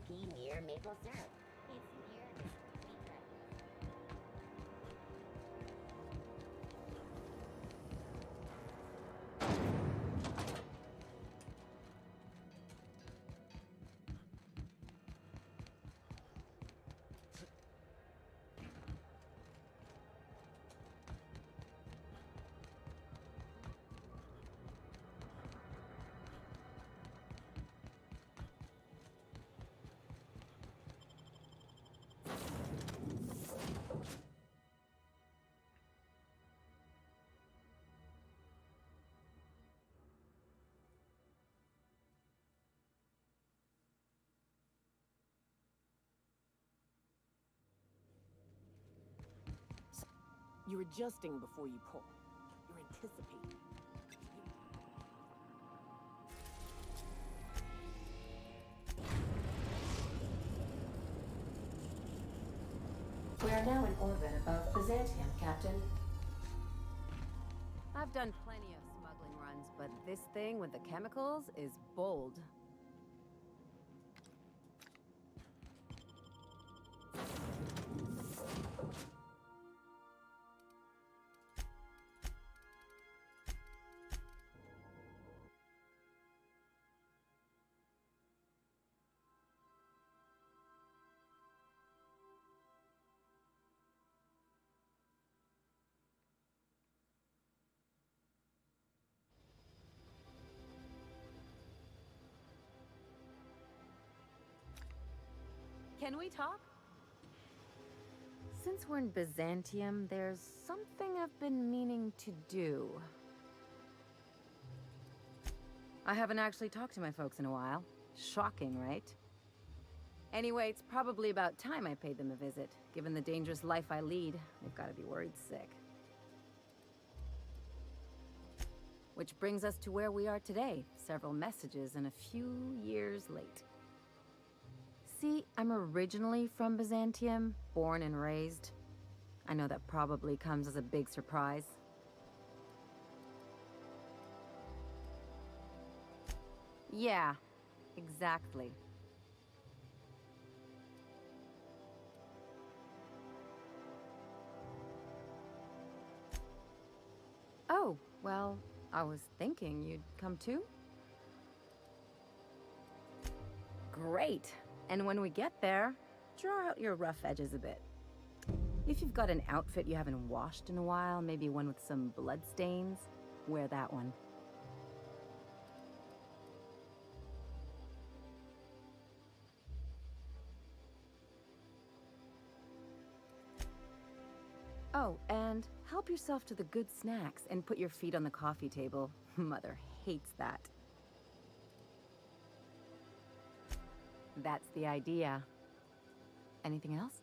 Key near maple syrup. It's near the sweet bread. You're adjusting before you pull. You're anticipating. We are now in orbit above Byzantium, Captain. I've done plenty of smuggling runs, but this thing with the chemicals is bold. Can we talk? Since we're in Byzantium, there's something I've been meaning to do. I haven't actually talked to my folks in a while. Shocking, right? Anyway, it's probably about time I paid them a visit. Given the dangerous life I lead, they've got to be worried sick. Which brings us to where we are today. Several messages and a few years late. See, I'm originally from Byzantium, born and raised. I know that probably comes as a big surprise. Yeah, exactly. Oh, well, I was thinking you'd come too? Great! And when we get there, draw out your rough edges a bit. If you've got an outfit you haven't washed in a while, maybe one with some blood stains, wear that one. Oh, and help yourself to the good snacks and put your feet on the coffee table. Mother hates that. That's the idea. Anything else?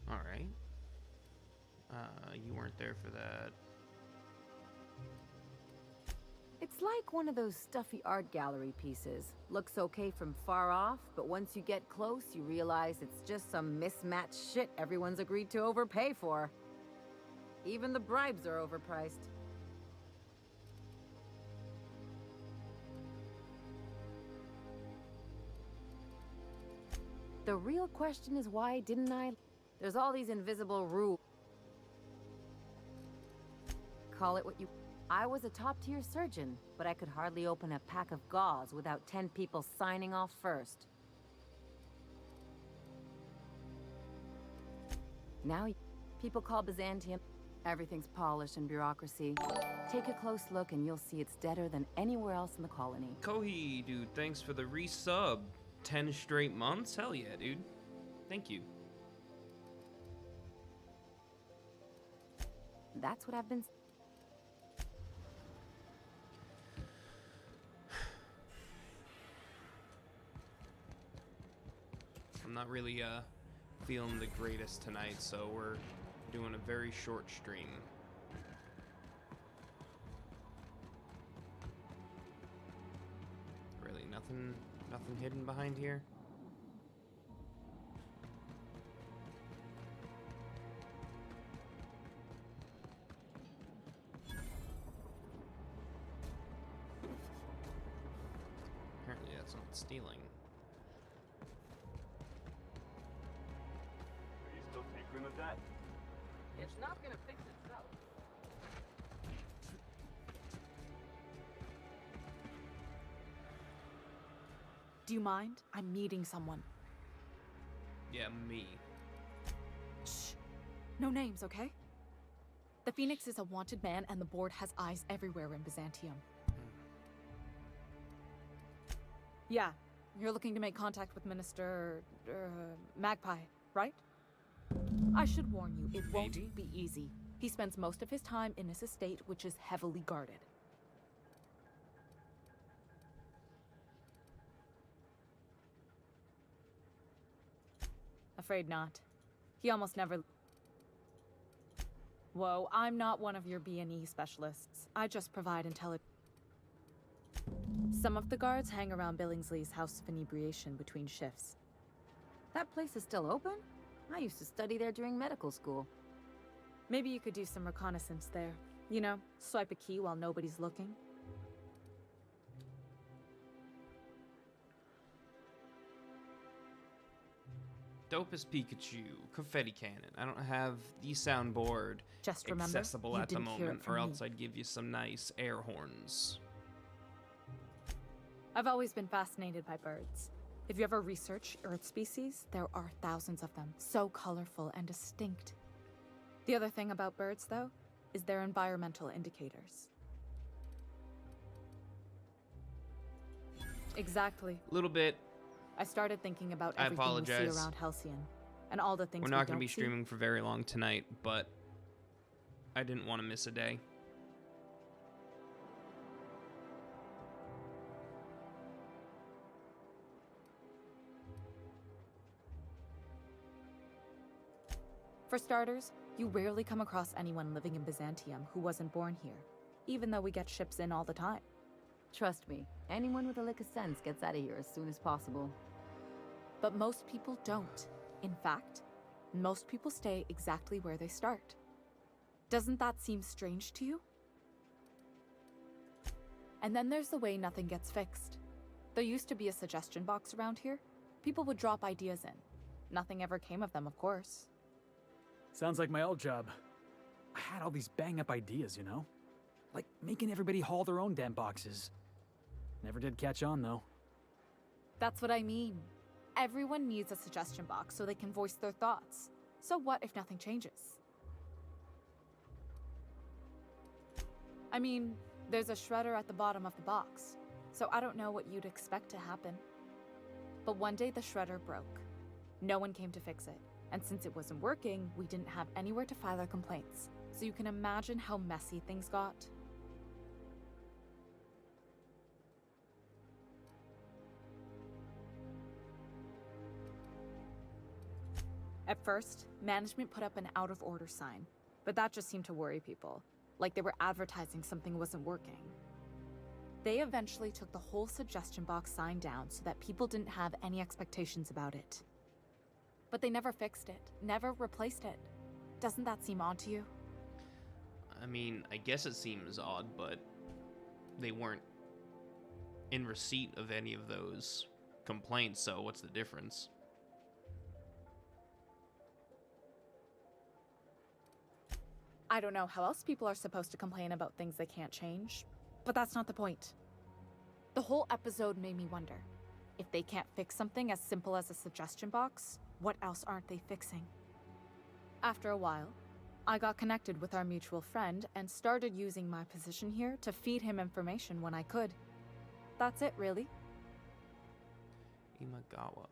All right. You weren't there for that. It's like one of those stuffy art gallery pieces. Looks okay from far off, but once you get close, you realize it's just some mismatched shit everyone's agreed to overpay for. Even the bribes are overpriced. The real question is why didn't I? There's all these invisible rules. Call it what you... I was a top-tier surgeon, but I could hardly open a pack of gauze without 10 people signing off first. Now, people call Byzantium. Everything's polished and bureaucracy. Take a close look and you'll see it's deader than anywhere else in the colony. Kohi, dude, thanks for the resub. 10 straight months? Hell yeah, dude. Thank you. That's what I've been... I'm not really feeling the greatest tonight, so we're doing a very short stream. Really, nothing hidden behind here? Apparently that's not not stealing. Are you still tinkering with that? It's not gonna fix itself. Do you mind? I'm meeting someone. Yeah, me. Shh. No names, okay? The Phoenix is a wanted man, and the board has eyes everywhere in Byzantium. Yeah, you're looking to make contact with Minister... Magpie, right? I should warn you, it Maybe. won't be easy. He spends most of his time in his estate, which is heavily guarded. Afraid not. He almost never... Whoa, I'm not one of your B&E specialists. I just provide intelligence. Some of the guards hang around Billingsley's House of Inebriation between shifts. That place is still open? I used to study there during medical school. Maybe you could do some reconnaissance there. You know, swipe a key while nobody's looking. Dopest Pikachu, confetti cannon. I don't have the soundboard Just remember, accessible you at the didn't hear it moment, from or me. else I'd give you some nice air horns. I've always been fascinated by birds. If you ever research Earth species, there are thousands of them, so colorful and distinct. The other thing about birds, though, is their environmental indicators. Exactly. A little bit. I started thinking about I everything we see apologize. around Halcyon, and all the things We're we not going to don't be see. streaming for very long tonight, but I didn't want to miss a day. For starters, you rarely come across anyone living in Byzantium who wasn't born here, even though we get ships in all the time. Trust me, anyone with a lick of sense gets out of here as soon as possible. But most people don't. In fact, most people stay exactly where they start. Doesn't that seem strange to you? And then there's the way nothing gets fixed. There used to be a suggestion box around here. People would drop ideas in. Nothing ever came of them, of course. Sounds like my old job. I had all these bang-up ideas, you know? Like making everybody haul their own damn boxes. Never did catch on, though. That's what I mean. Everyone needs a suggestion box so they can voice their thoughts. So what if nothing changes? I mean, there's a shredder at the bottom of the box, so I don't know what you'd expect to happen. But one day the shredder broke. No one came to fix it, and since it wasn't working, we didn't have anywhere to file our complaints. So you can imagine how messy things got. At first, management put up an out-of-order sign, but that just seemed to worry people, like they were advertising something wasn't working. They eventually took the whole suggestion box sign down so that people didn't have any expectations about it. But they never fixed it, never replaced it. Doesn't that seem odd to you? I mean, I guess it seems odd, but they weren't in receipt of any of those complaints, so what's the difference? I don't know how else people are supposed to complain about things they can't change, but that's not the point. The whole episode made me wonder, if they can't fix something as simple as a suggestion box, what else aren't they fixing? After a while, I got connected with our mutual friend and started using my position here to feed him information when I could. That's it, really. Imagawa.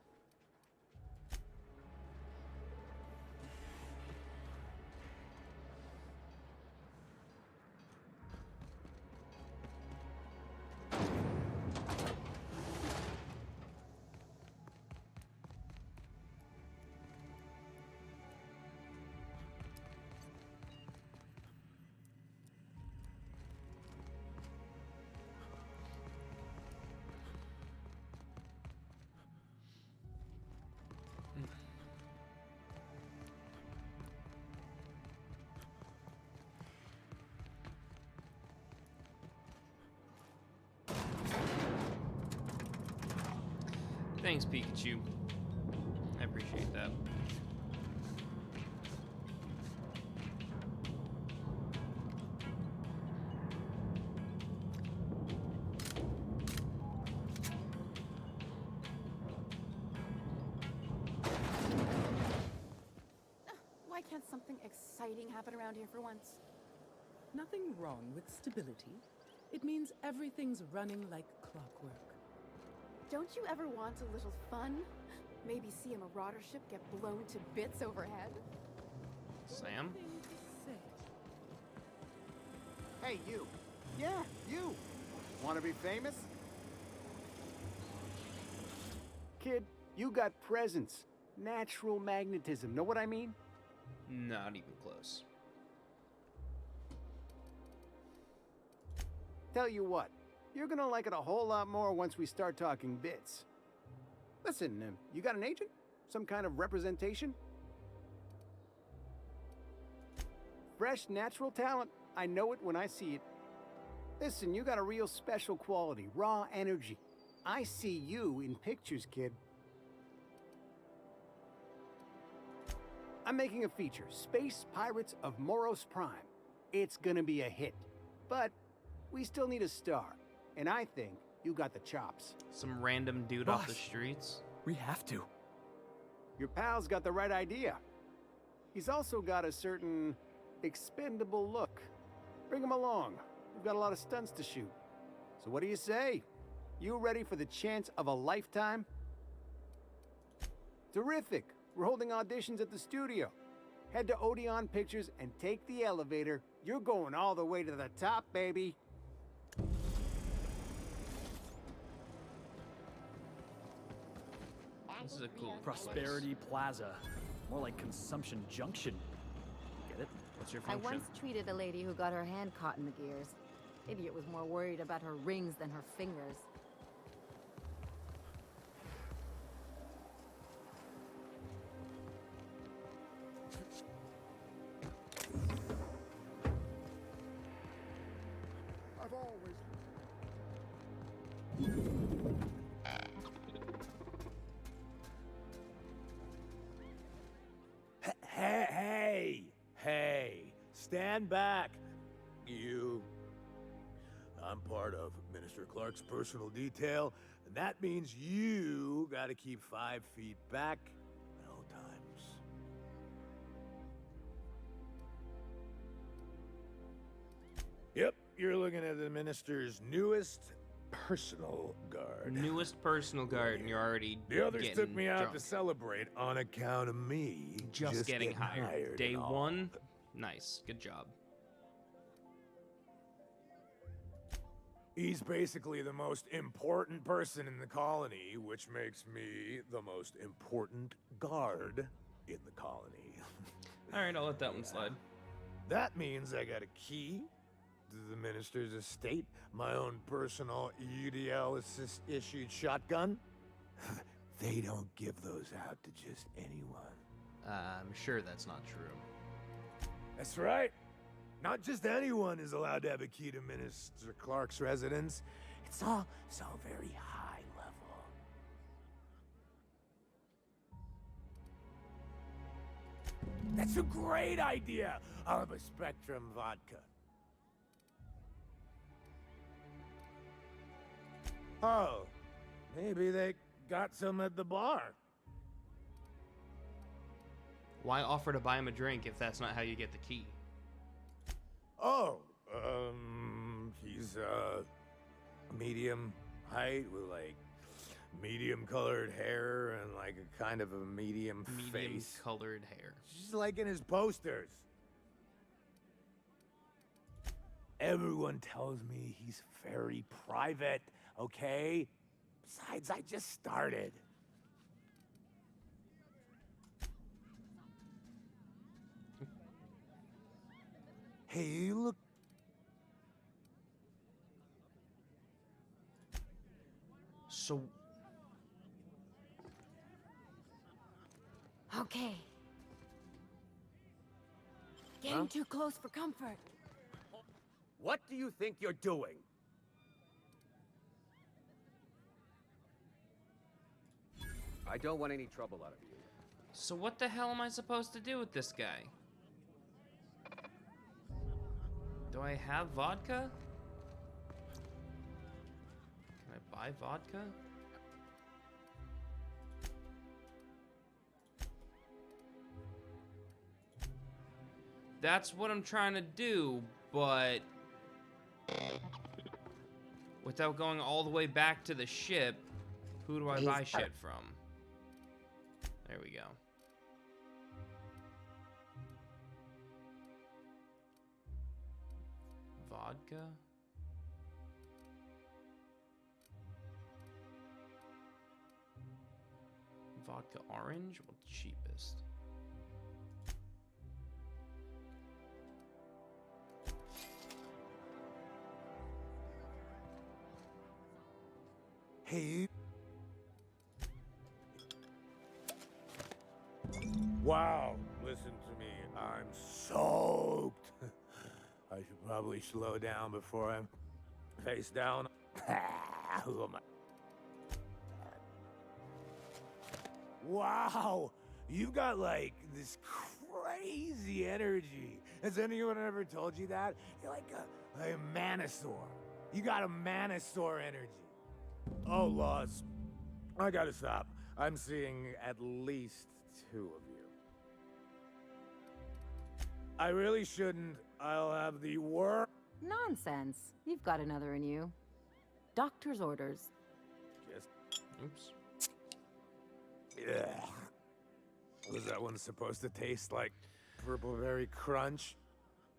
Thanks, Pikachu. I appreciate that. Why can't something exciting happen around here for once? Nothing wrong with stability. It means everything's running like clockwork. Don't you ever want a little fun? Maybe see a marauder ship get blown to bits overhead? Sam? Thing to say. Hey, you. Yeah, you. Want to be famous? Kid, you got presence. Natural magnetism. Know what I mean? Not even close. Tell you what, you're gonna like it a whole lot more once we start talking bits. Listen, you got an agent? Some kind of representation? Fresh, natural talent. I know it when I see it. Listen, you got a real special quality, raw energy. I see you in pictures, kid. I'm making a feature, Space Pirates of Moros Prime. It's gonna be a hit, but we still need a star, and I think you got the chops. Some random dude off the Boss. streets? We have to. Your pal's got the right idea. He's also got a certain expendable look. Bring him along. We've got a lot of stunts to shoot. So what do you say? You ready for the chance of a lifetime? Terrific. We're holding auditions at the studio. Head to Odeon Pictures and take the elevator. You're going all the way to the top, baby. This is a cool Prosperity Plaza. More like Consumption Junction. Get it? What's your I function? once treated a lady who got her hand caught in the gears. Idiot was more worried about her rings than her fingers. I've always... Hey, stand back, you. I'm part of Minister Clark's personal detail, and that means you gotta keep 5 feet back at all times. Yep, you're looking at the minister's newest personal guard. Newest personal guard, and you're already The others took getting me out drunk. to celebrate on account of me. Just getting hired. Day and all. 1, nice, good job. He's basically the most important person in the colony, which makes me the most important guard in the colony. All right, I'll let that one slide. That means I got a key to the minister's estate, my own personal UDL issued shotgun. They don't give those out to just anyone. I'm sure that's not true. That's right. Not just anyone is allowed to have a key to Minister Clark's residence. It's all very high level. That's a great idea. I'll have a Spectrum vodka. Oh, maybe they got some at the bar. Why offer to buy him a drink if that's not how you get the key? Oh, he's medium height with like medium colored hair and like a kind of a medium face. Colored hair. Just like in his posters. Everyone tells me he's very private, okay? Besides, I just started. Hey, you look... So, Okay. Getting too close for comfort. What do you think you're doing? I don't want any trouble out of you. So what the hell am I supposed to do with this guy? Do I have vodka? Can I buy vodka? That's what I'm trying to do, but without going all the way back to the ship, who do I buy shit from? There we go. Vodka? Vodka orange? What's cheapest? Hey. Wow, listen to me. I'm soaked. I should probably slow down before I'm face down. Who am I? Wow, you got like this crazy energy. Has anyone ever told you that? You're like a manosaur. You got a manosaur energy. Oh, Laws. I gotta stop. I'm seeing at least 2 of you. I really shouldn't. I'll have the work. Nonsense. You've got another in you. Doctor's orders. Yes. Oops. Yeah. Was that one supposed to taste like purple berry crunch?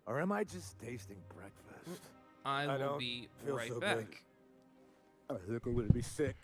Or am I just tasting breakfast? I will don't be feel right so back. good. I think I'm gonna be sick.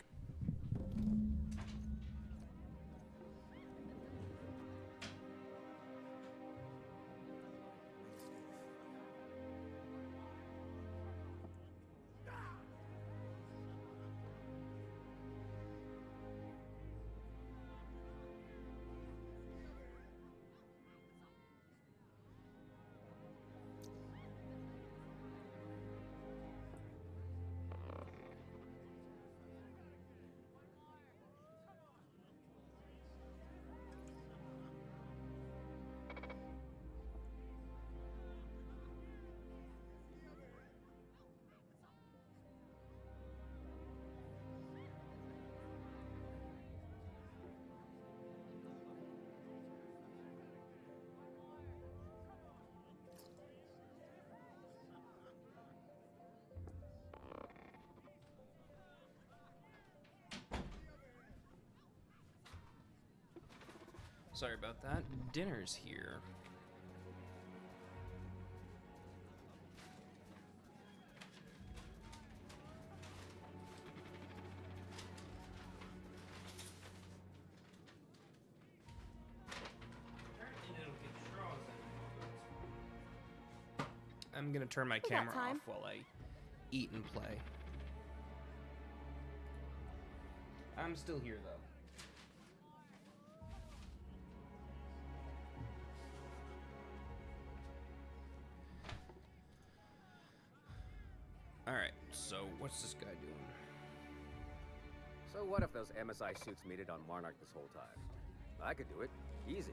Sorry about that. Dinner's here. I'm gonna turn my camera off while I eat and play. I'm still here though. Alright, so what's this guy doing? So what if those MSI suits made it on Monarch this whole time? I could do it. Easy.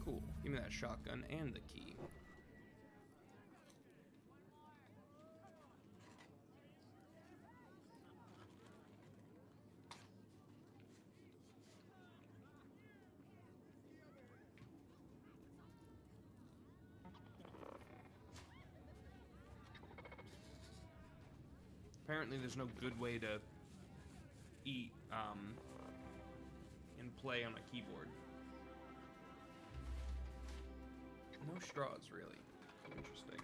Cool. Give me that shotgun and the key. Apparently there's no good way to eat and play on a keyboard. No straws, really. Interesting.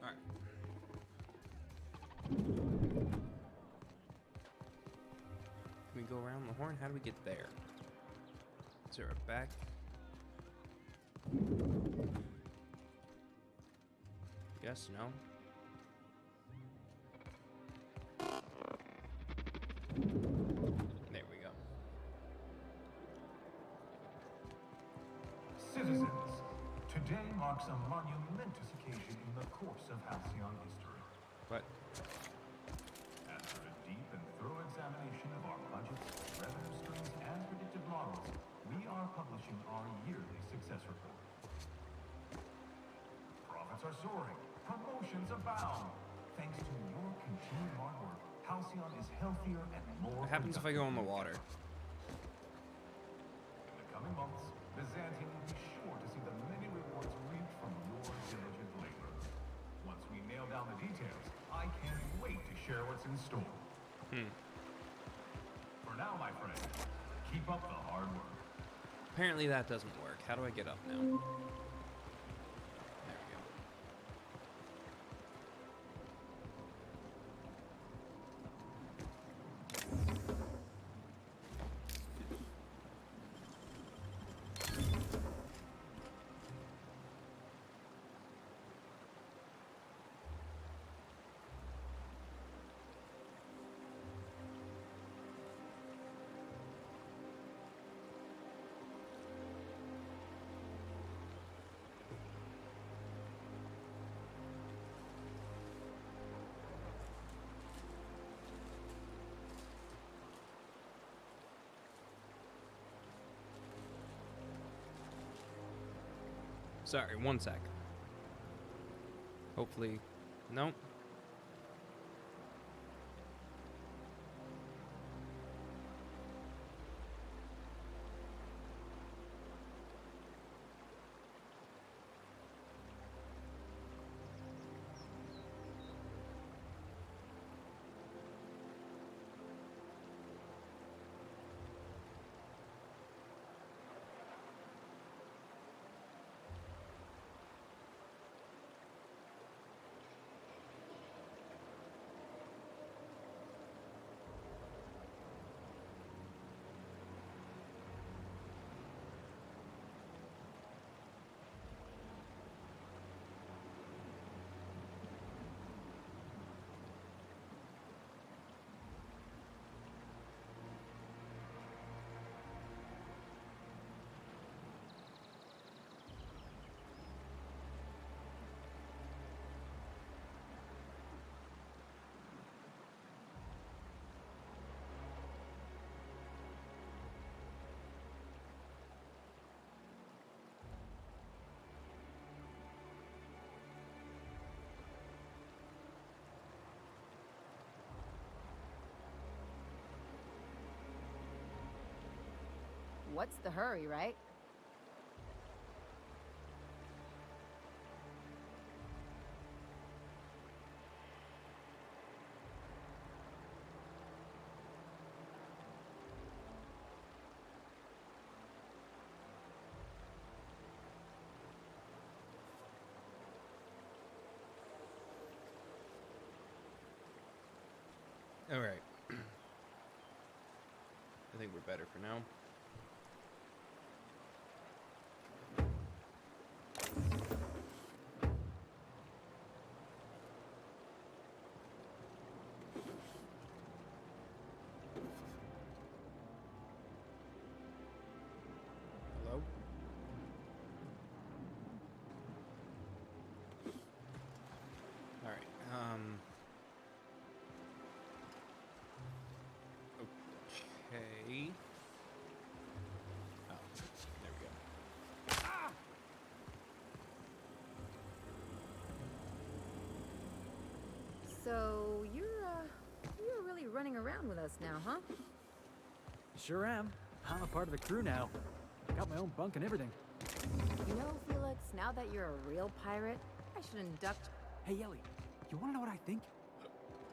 Alright. Can we go around the horn? How do we get there? Is there a back Guess no. There we go. Citizens, today marks a monumentous occasion in the course of Halcyon history. What? After a deep and thorough examination of our budgets, revenue streams, and predictive models, we are publishing our yearly success report. Profits are soaring, promotions abound. Thanks to your continued hard work, Halcyon is healthier and more. What happens if I go in the water? In the coming months, Byzantium will be sure to see the many rewards reaped from your diligent labor. Once we nail down the details, I can't wait to share what's in store. For now, my friend, keep up the hard work. Apparently that doesn't work. How do I get up now? There we go. Sorry, one sec. Hopefully, no. What's the hurry, right? All right. I think we're better for now. Hello? All right. Okay. Oh, there we go. Ah! So you're really running around with us now, huh? Sure am. I'm a part of the crew now. Got my own bunk and everything. You know, Felix, now that you're a real pirate, I should induct... Hey, Ellie, you wanna know what I think?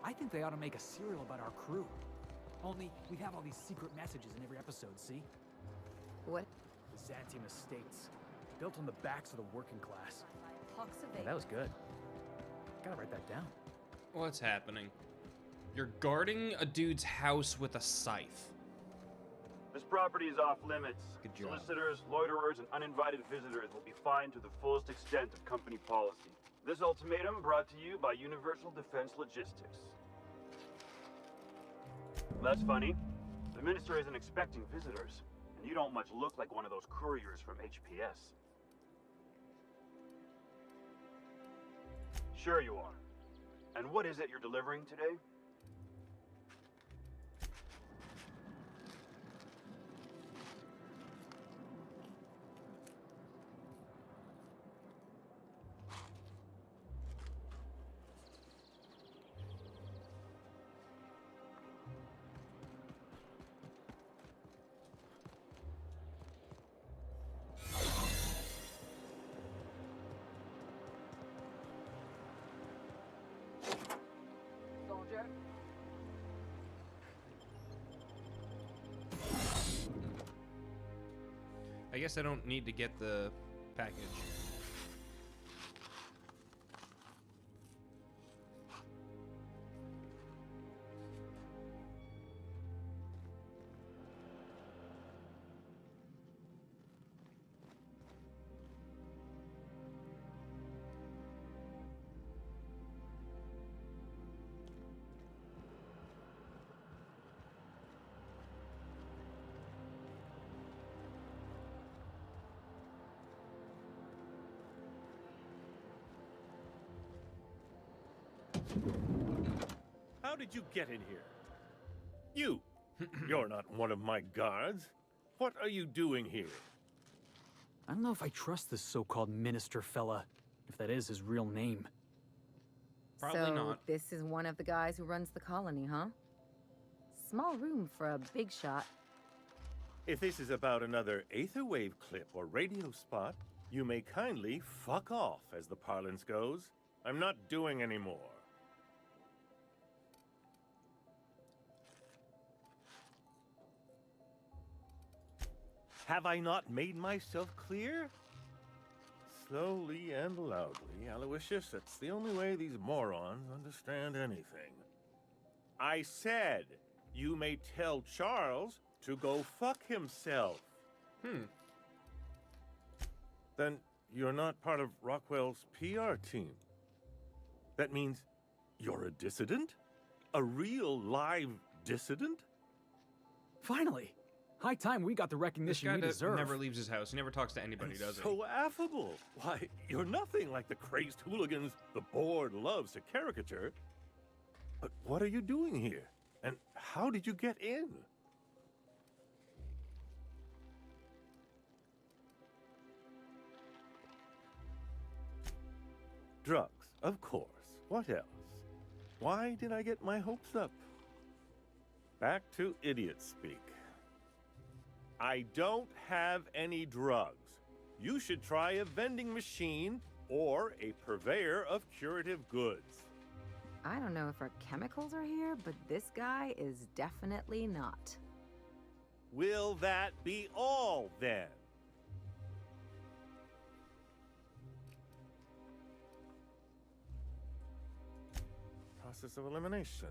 I think they ought to make a serial about our crew. Only, we have all these secret messages in every episode, see? What? Byzantium estates. Built on the backs of the working class. Hawks of Yeah, that was good. Gotta write that down. What's happening? You're guarding a dude's house with a scythe. This property is off limits. Good job. Solicitors, loiterers, and uninvited visitors will be fined to the fullest extent of company policy. This ultimatum brought to you by Universal Defense Logistics. That's funny. The minister isn't expecting visitors, and you don't much look like one of those couriers from HPS. Sure you are. And what is it you're delivering today? Soldier? I guess I don't need to get the package. How did you get in here? You! You're not one of my guards. What are you doing here? I don't know if I trust this so-called minister fella, if that is his real name. Probably so not. This is one of the guys who runs the colony, huh? Small room for a big shot. If this is about another Aetherwave clip or radio spot, you may kindly fuck off, as the parlance goes. I'm not doing any more. Have I not made myself clear? Slowly and loudly, Aloysius. That's the only way these morons understand anything. I said, you may tell Charles to go fuck himself. Then you're not part of Rockwell's PR team. That means you're a dissident? A real live dissident? Finally! High time we got the This recognition guy we deserve. never leaves his house. He never talks to anybody, does he? So affable. Why, you're nothing like the crazed hooligans the board loves to caricature. But what are you doing here? And how did you get in? Drugs, of course. What else? Why did I get my hopes up? Back to idiot speak. I don't have any drugs. You should try a vending machine or a purveyor of curative goods. I don't know if our chemicals are here, but this guy is definitely not. Will that be all, then? Process of elimination.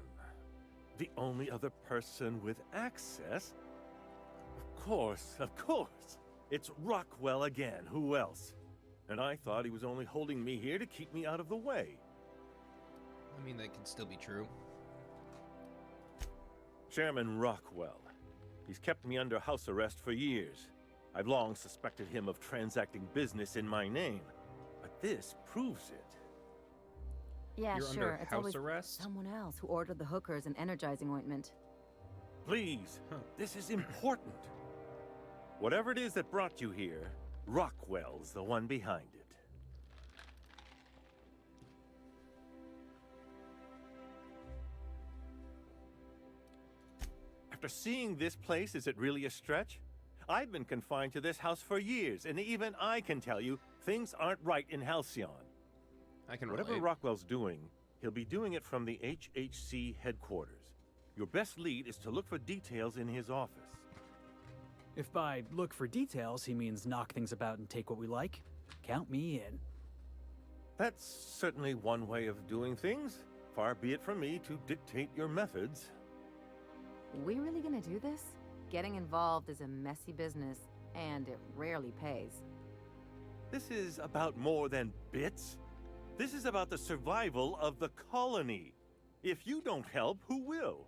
The only other person with access? Of course. It's Rockwell again. Who else? And I thought he was only holding me here to keep me out of the way. I mean, that could still be true. Chairman Rockwell. He's kept me under house arrest for years. I've long suspected him of transacting business in my name. But this proves it. Yeah, You're sure. under It's house always arrest? someone else who ordered the hookers and energizing ointment. Please, this is important. Whatever it is that brought you here, Rockwell's the one behind it. After seeing this place, is it really a stretch? I've been confined to this house for years, and even I can tell you, things aren't right in Halcyon. I can Whatever relate. Rockwell's doing, he'll be doing it from the HHC headquarters. Your best lead is to look for details in his office. If by look for details he means knock things about and take what we like, count me in. That's certainly one way of doing things. Far be it from me to dictate your methods. We really gonna do this? getting involved is a messy business, and it rarely pays. This is about more than bits. This is about the survival of the colony. If you don't help, who will?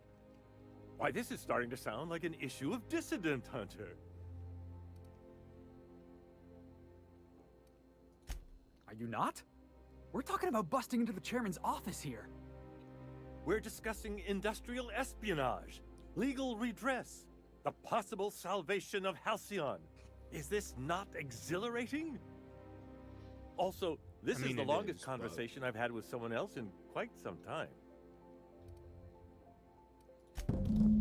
Why, this is starting to sound like an issue of Dissident Hunter. Are you not? We're talking about busting into the chairman's office here. We're discussing industrial espionage, legal redress, the possible salvation of Halcyon. Is this not exhilarating? Also, this is the longest conversation I've had with someone else in quite some time.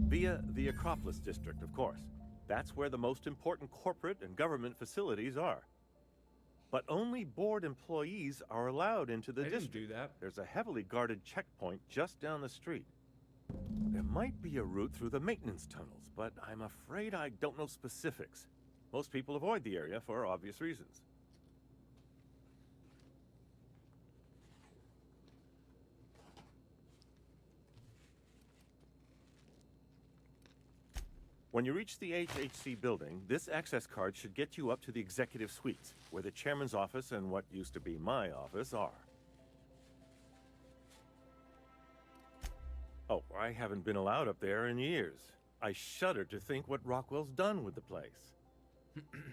Via the Acropolis District, of course. That's where the most important corporate and government facilities are. But only board employees are allowed into the district. Do that. There's a heavily guarded checkpoint just down the street. There might be a route through the maintenance tunnels, but I'm afraid I don't know specifics. Most people avoid the area for obvious reasons. When you reach the HHC building, this access card should get you up to the executive suites, where the chairman's office and what used to be my office are. Oh, I haven't been allowed up there in years. I shudder to think what Rockwell's done with the place.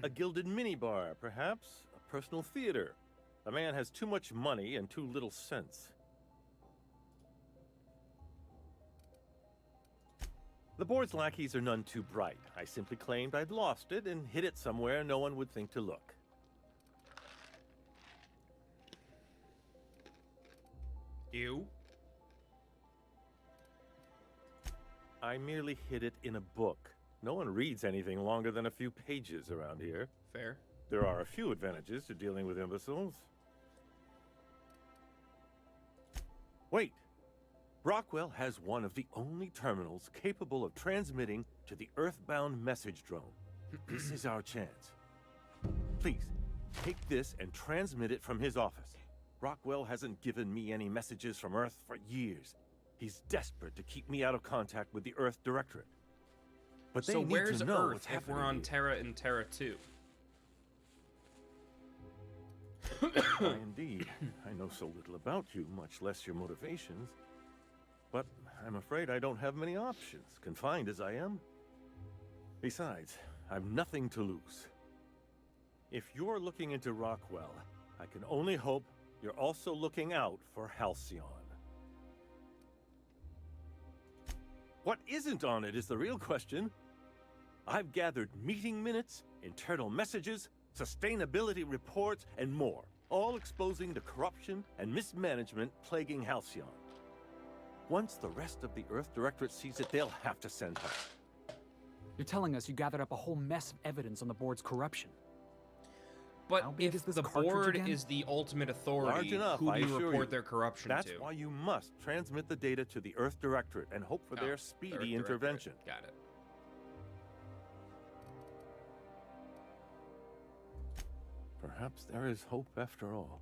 A gilded minibar, perhaps? A personal theater. The man has too much money and too little sense. The board's lackeys are none too bright. I simply claimed I'd lost it and hid it somewhere no one would think to look. Ew. I merely hid it in a book. No one reads anything longer than a few pages around here. Fair. There are a few advantages to dealing with imbeciles. Wait! Rockwell has one of the only terminals capable of transmitting to the Earthbound message drone. This is our chance. Please, take this and transmit it from his office. Rockwell hasn't given me any messages from Earth for years. He's desperate to keep me out of contact with the Earth Directorate. But they So need where's to know Earth what's if happening we're on here. Terra and Terra 2? Why, indeed. I know so little about you, much less your motivations. But I'm afraid I don't have many options, confined as I am. Besides, I've nothing to lose. If you're looking into Rockwell, I can only hope you're also looking out for Halcyon. What isn't on it is the real question. I've gathered meeting minutes, internal messages, sustainability reports, and more, all exposing the corruption and mismanagement plaguing Halcyon. Once the rest of the Earth Directorate sees it, they'll have to send help. You're telling us you gathered up a whole mess of evidence on the board's corruption. But How big if is this the cartridge board again? is the ultimate authority, Large enough, who I do you assure report you. their corruption That's to? why you must transmit the data to the Earth Directorate and hope for their Earth speedy Directorate. intervention. Got it. Perhaps there is hope after all.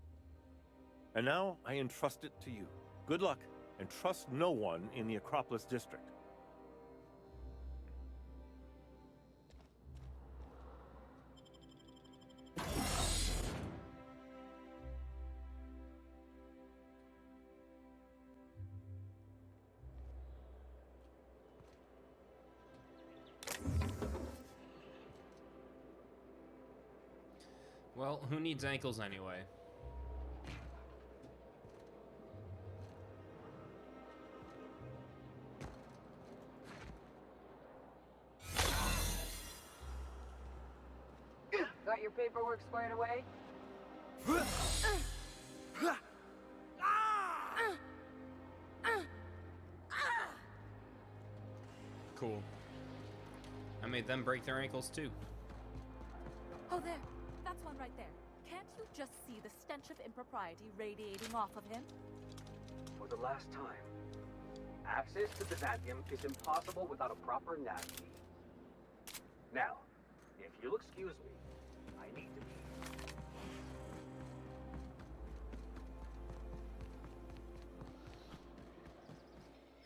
And now I entrust it to you. Good luck, and trust no one in the Acropolis District. Well, who needs ankles anyway? Got your paperwork squared away? Cool. I made them break their ankles too. Oh, there. That's one right there. Can't you just see the stench of impropriety radiating off of him? For the last time, access to Byzantium is impossible without a proper nav key. Now, if you'll excuse me, I need to be.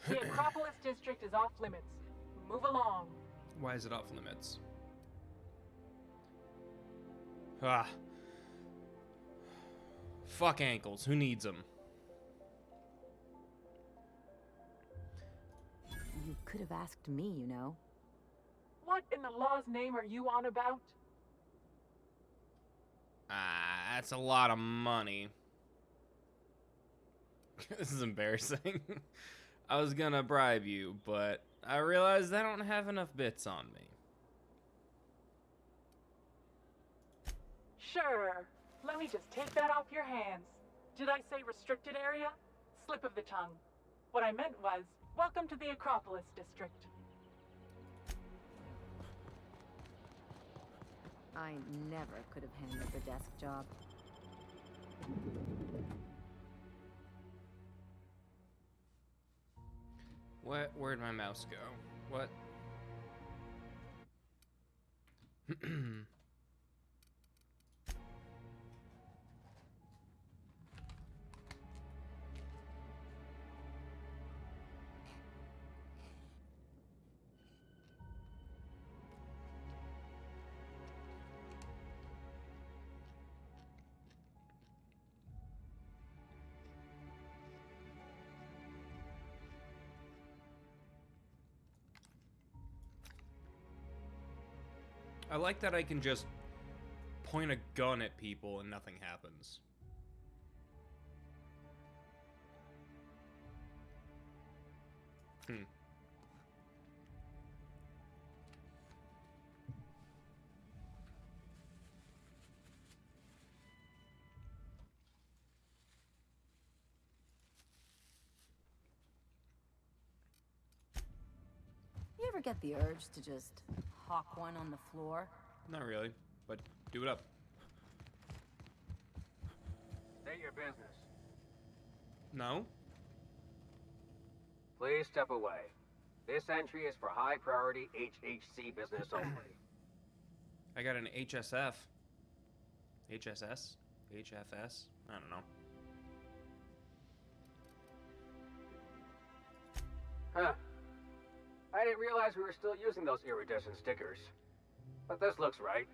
The Acropolis District is off limits. Move along. Why is it off limits? Ah. Fuck ankles. Who needs them? You could have asked me, you know. What in the law's name are you on about? Ah, that's a lot of money. This is embarrassing. I was gonna bribe you, but I realized I don't have enough bits on me. Sure. Let me just take that off your hands. Did I say restricted area? Slip of the tongue. What I meant was, welcome to the Acropolis District. I never could have handled the desk job. Where'd my mouse go? What? I like that I can just point a gun at people and nothing happens. You ever get the urge to just hawk one on the floor? Not really, but do it up. State your business. No? Please step away. This entry is for high priority HHC business only. I got an HSF. HSS? HFS? I don't know. Huh. I didn't realize we were still using those iridescent stickers. But this looks right.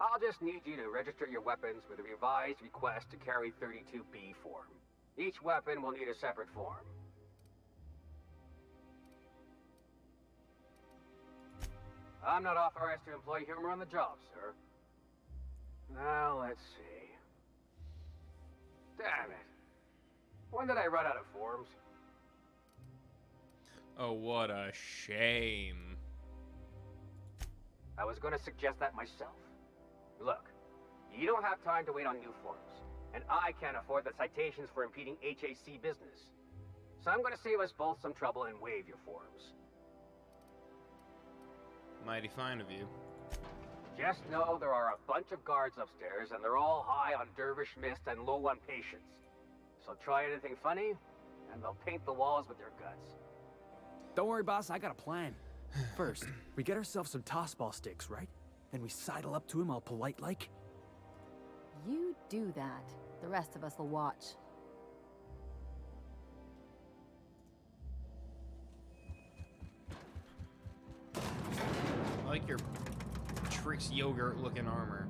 I'll just need you to register your weapons with a revised request to carry 32B form. Each weapon will need a separate form. I'm not authorized to employ humor on the job, sir. Now, let's see. Damn it. When did I run out of forms? Oh, what a shame. I was going to suggest that myself. Look, you don't have time to wait on new forms, and I can't afford the citations for impeding HAC business. So I'm going to save us both some trouble and waive your forms. Mighty fine of you. Just know there are a bunch of guards upstairs, and they're all high on Dervish Mist and low on patience. So try anything funny, and they'll paint the walls with their guts. Don't worry, boss, I got a plan. First, we get ourselves some tossball sticks, right? Then we sidle up to him all polite-like. You do that. The rest of us will watch. I like your Trix yogurt looking armor.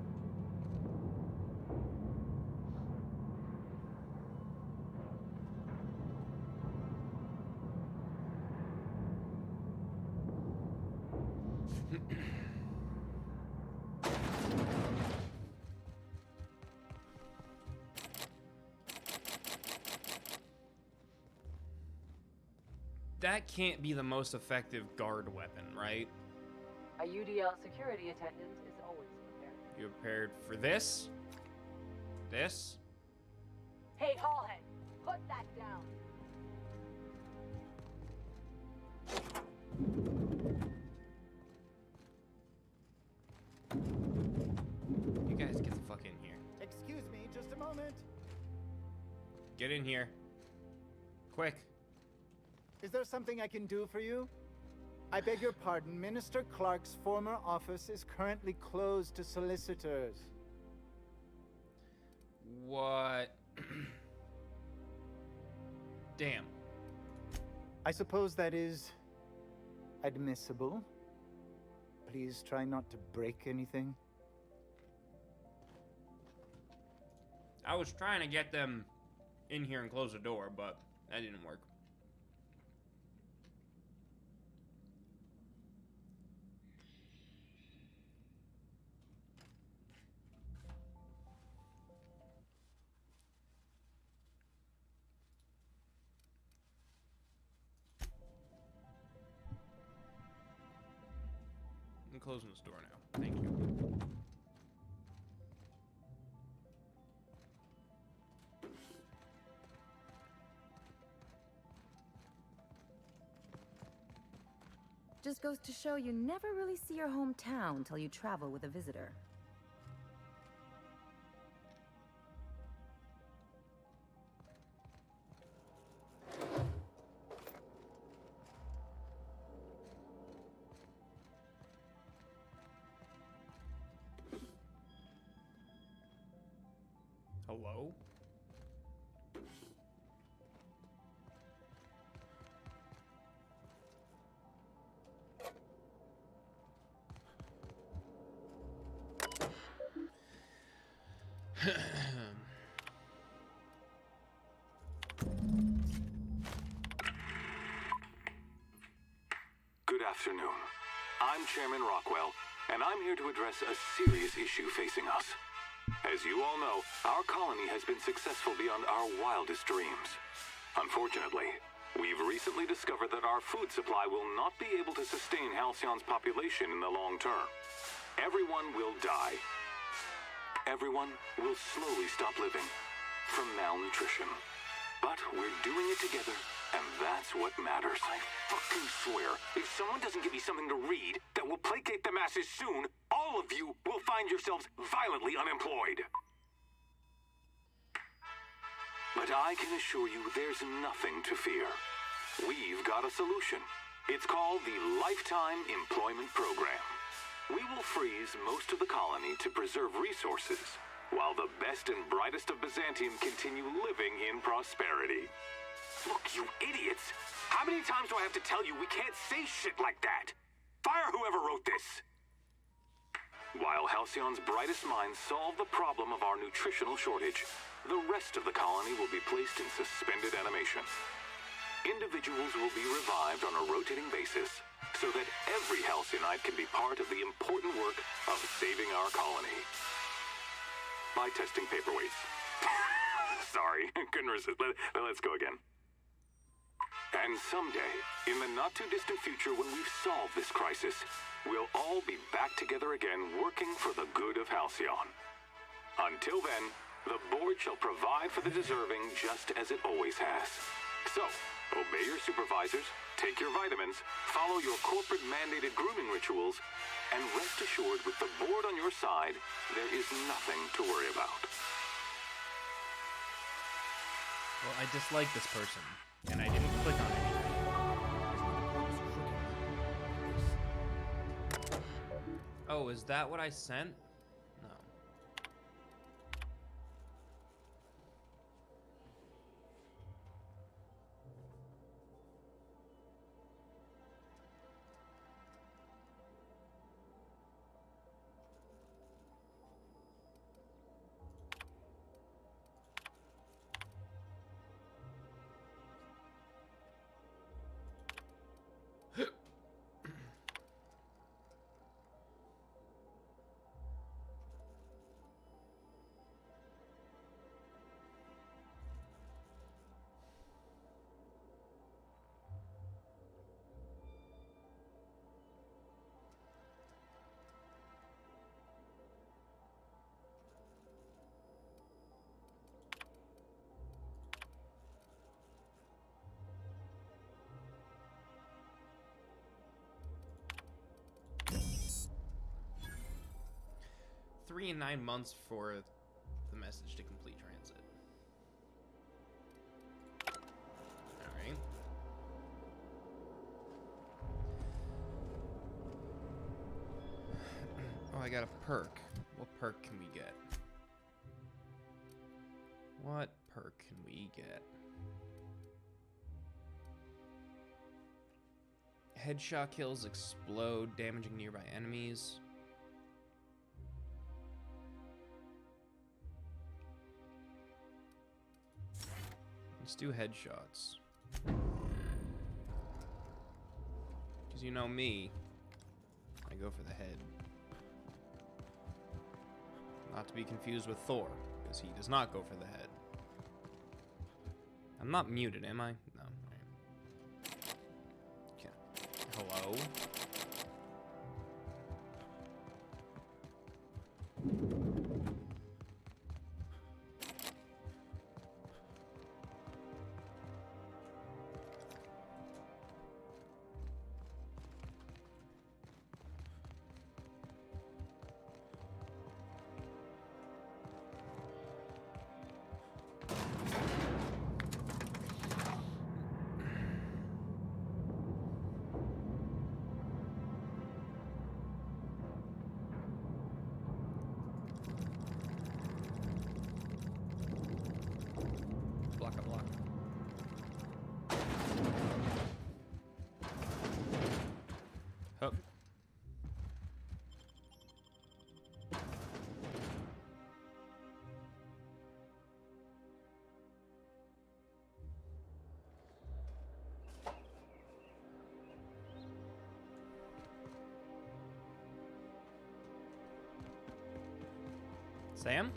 That can't be the most effective guard weapon, right? A UDL security attendant is always prepared. You prepared for this? This? Hey, Hallhead, put that down. You guys get the fuck in here. Excuse me, just a moment. Get in here. Quick. Is there something I can do for you? I beg your pardon, Minister Clark's former office is currently closed to solicitors. What? Damn. I suppose that is admissible. please try not to break anything? I was trying to get them in here and close the door, but that didn't work. I'm closing this door now. Thank you. Just goes to show you never really see your hometown till you travel with a visitor. Hello? Good afternoon. I'm Chairman Rockwell, and I'm here to address a serious issue facing us. As you all know, our colony has been successful beyond our wildest dreams. Unfortunately, we've recently discovered that our food supply will not be able to sustain Halcyon's population in the long term. Everyone will die. Everyone will slowly stop living from malnutrition. But we're doing it together, and that's what matters. I fucking swear, if someone doesn't give me something to read that will placate the masses soon, all of you will find yourselves violently unemployed. But I can assure you there's nothing to fear. We've got a solution. It's called the Lifetime Employment Program. We will freeze most of the colony to preserve resources, while the best and brightest of Byzantium continue living in prosperity. Look, you idiots! How many times do I have to tell you we can't say shit like that? Fire whoever wrote this! While Halcyon's brightest minds solve the problem of our nutritional shortage, the rest of the colony will be placed in suspended animation. Individuals will be revived on a rotating basis, so that every Halcyonite can be part of the important work of saving our colony. By testing paperweights. Sorry, couldn't resist. Let's go again. And someday, in the not-too-distant future when we've solved this crisis, we'll all be back together again working for the good of Halcyon. Until then, the board shall provide for the deserving just as it always has. So, obey your supervisors, take your vitamins, follow your corporate-mandated grooming rituals, and rest assured with the board on your side, there is nothing to worry about. Well, I dislike this person, and I didn't click on anything. Oh, is that what I sent? No. And 9 months for the message to complete transit. Alright. Oh, I got a perk. What perk can we get? What perk can we get? Headshot kills explode, damaging nearby enemies. Let's do headshots. Because you know me, I go for the head. Not to be confused with Thor, because he does not go for the head. I'm not muted, am I? No. Right. Okay. Hello? Hup. Sam?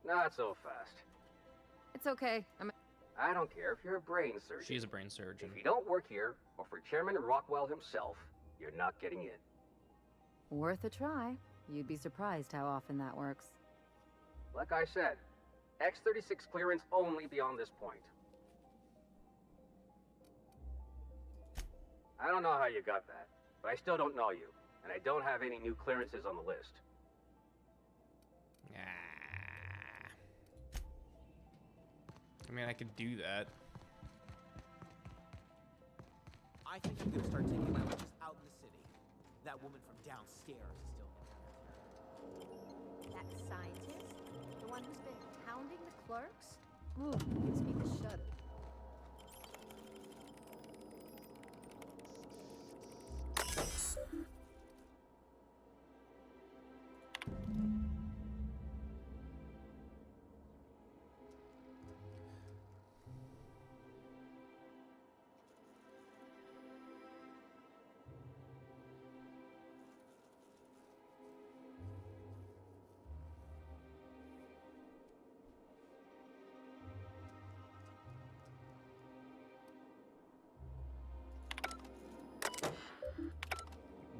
Not so fast. It's okay. I don't care if you're a brain surgeon. She's a brain surgeon. If you don't work here, or for Chairman Rockwell himself, you're not getting in. Worth a try. You'd be surprised how often that works. Like I said, X-36 clearance only beyond this point. I don't know how you got that, but I still don't know you, and I don't have any new clearances on the list. I mean, I could do that. I think I'm gonna start taking my lunches out in the city. That woman from downstairs is still in there. That scientist? The one who's been hounding the clerks? Ooh, gives me the shudder.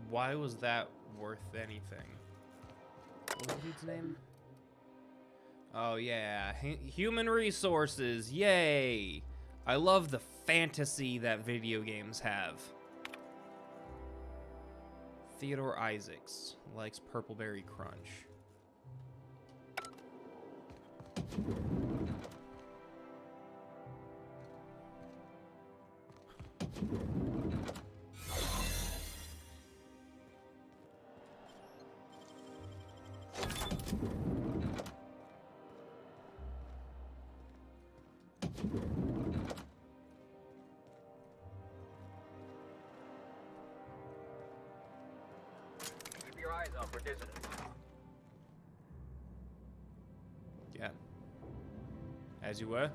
Why was that worth anything? What was the dude's name? Oh yeah, human resources, yay! I love the fantasy that video games have. Theodore Isaacs likes Purpleberry Crunch. Keep your eyes out for dissidents. Yeah. As you were.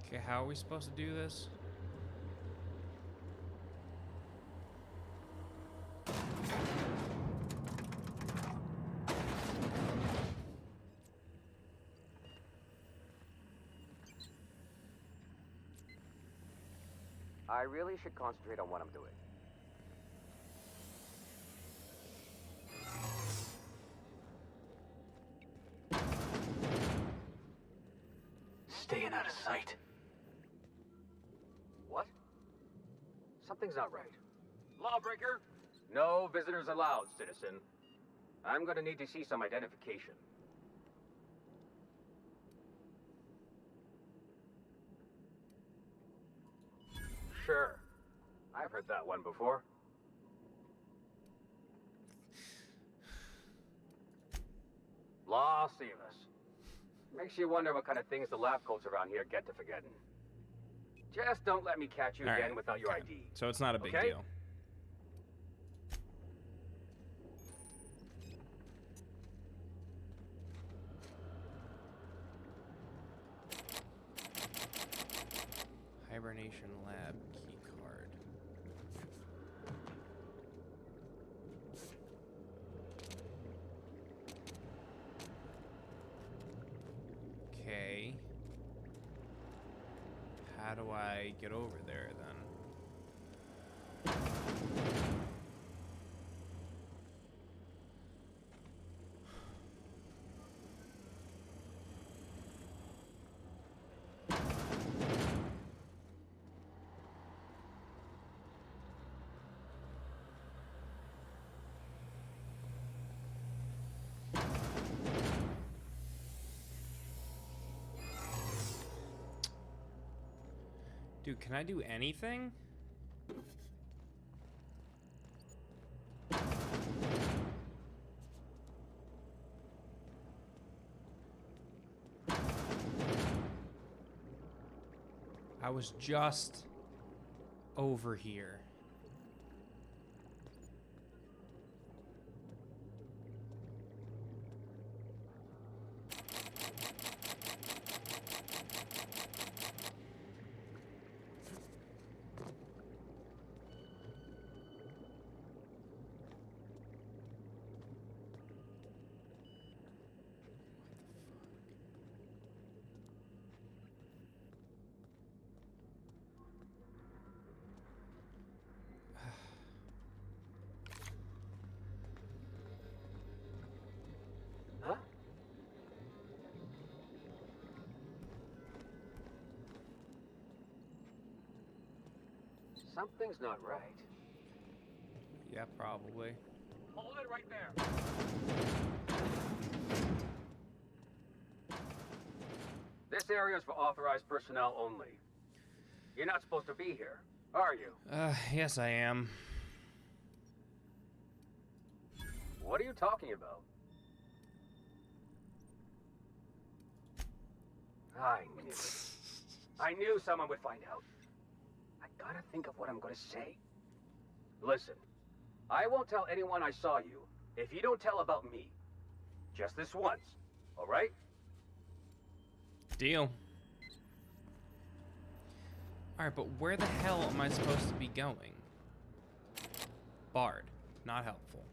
Okay, how are we supposed to do this? I really should concentrate on what I'm doing. Staying out of sight. What? Something's not right. Lawbreaker! No visitors allowed, citizen. I'm gonna need to see some identification. Sure. I've heard that one before. Law Sivas. Makes you wonder what kind of things the lab coats around here get to forgetting. Just don't let me catch you All again right, without your ID. So it's not a big Okay? deal. Hibernation lab key card. Okay. How do I get over there then? Dude, can I do anything? I was just over here. Huh? Something's not right. Yeah, probably. Hold it right there. This area is for authorized personnel only. You're not supposed to be here, are you? Yes, I am. What are you talking about? I knew it. I knew someone would find out. I gotta think of what I'm gonna say. Listen, I won't tell anyone I saw you if you don't tell about me. Just this once, all right? Deal. Alright, but where the hell am I supposed to be going? Bard. Not helpful.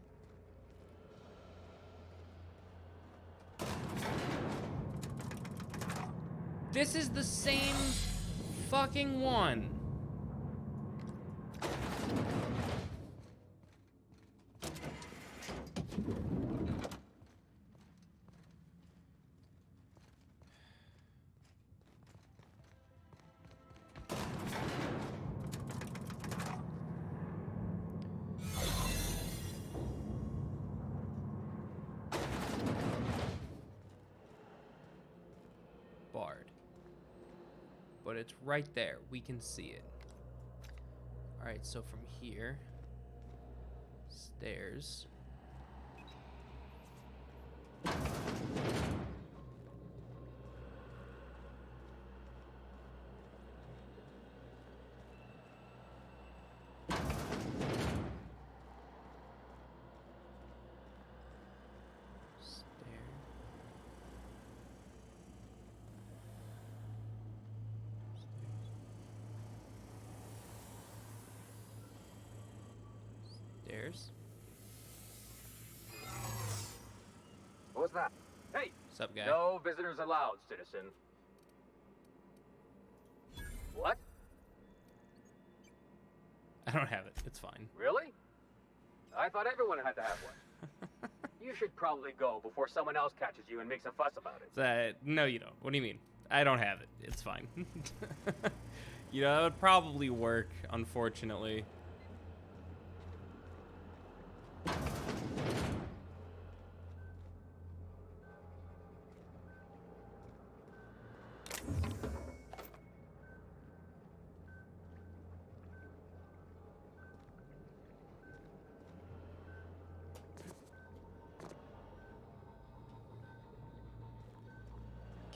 This is the same fucking one. Bard. But it's right there. We can see it. Alright, so from here, Stairs. Stairs. What was that? Hey! What's up, guy? No visitors allowed, citizen. What? I don't have it. It's fine. Really? I thought everyone had to have one. You should probably go before someone else catches you and makes a fuss about it. No, you don't. What do you mean? I don't have it. It's fine. You know, it would probably work, unfortunately.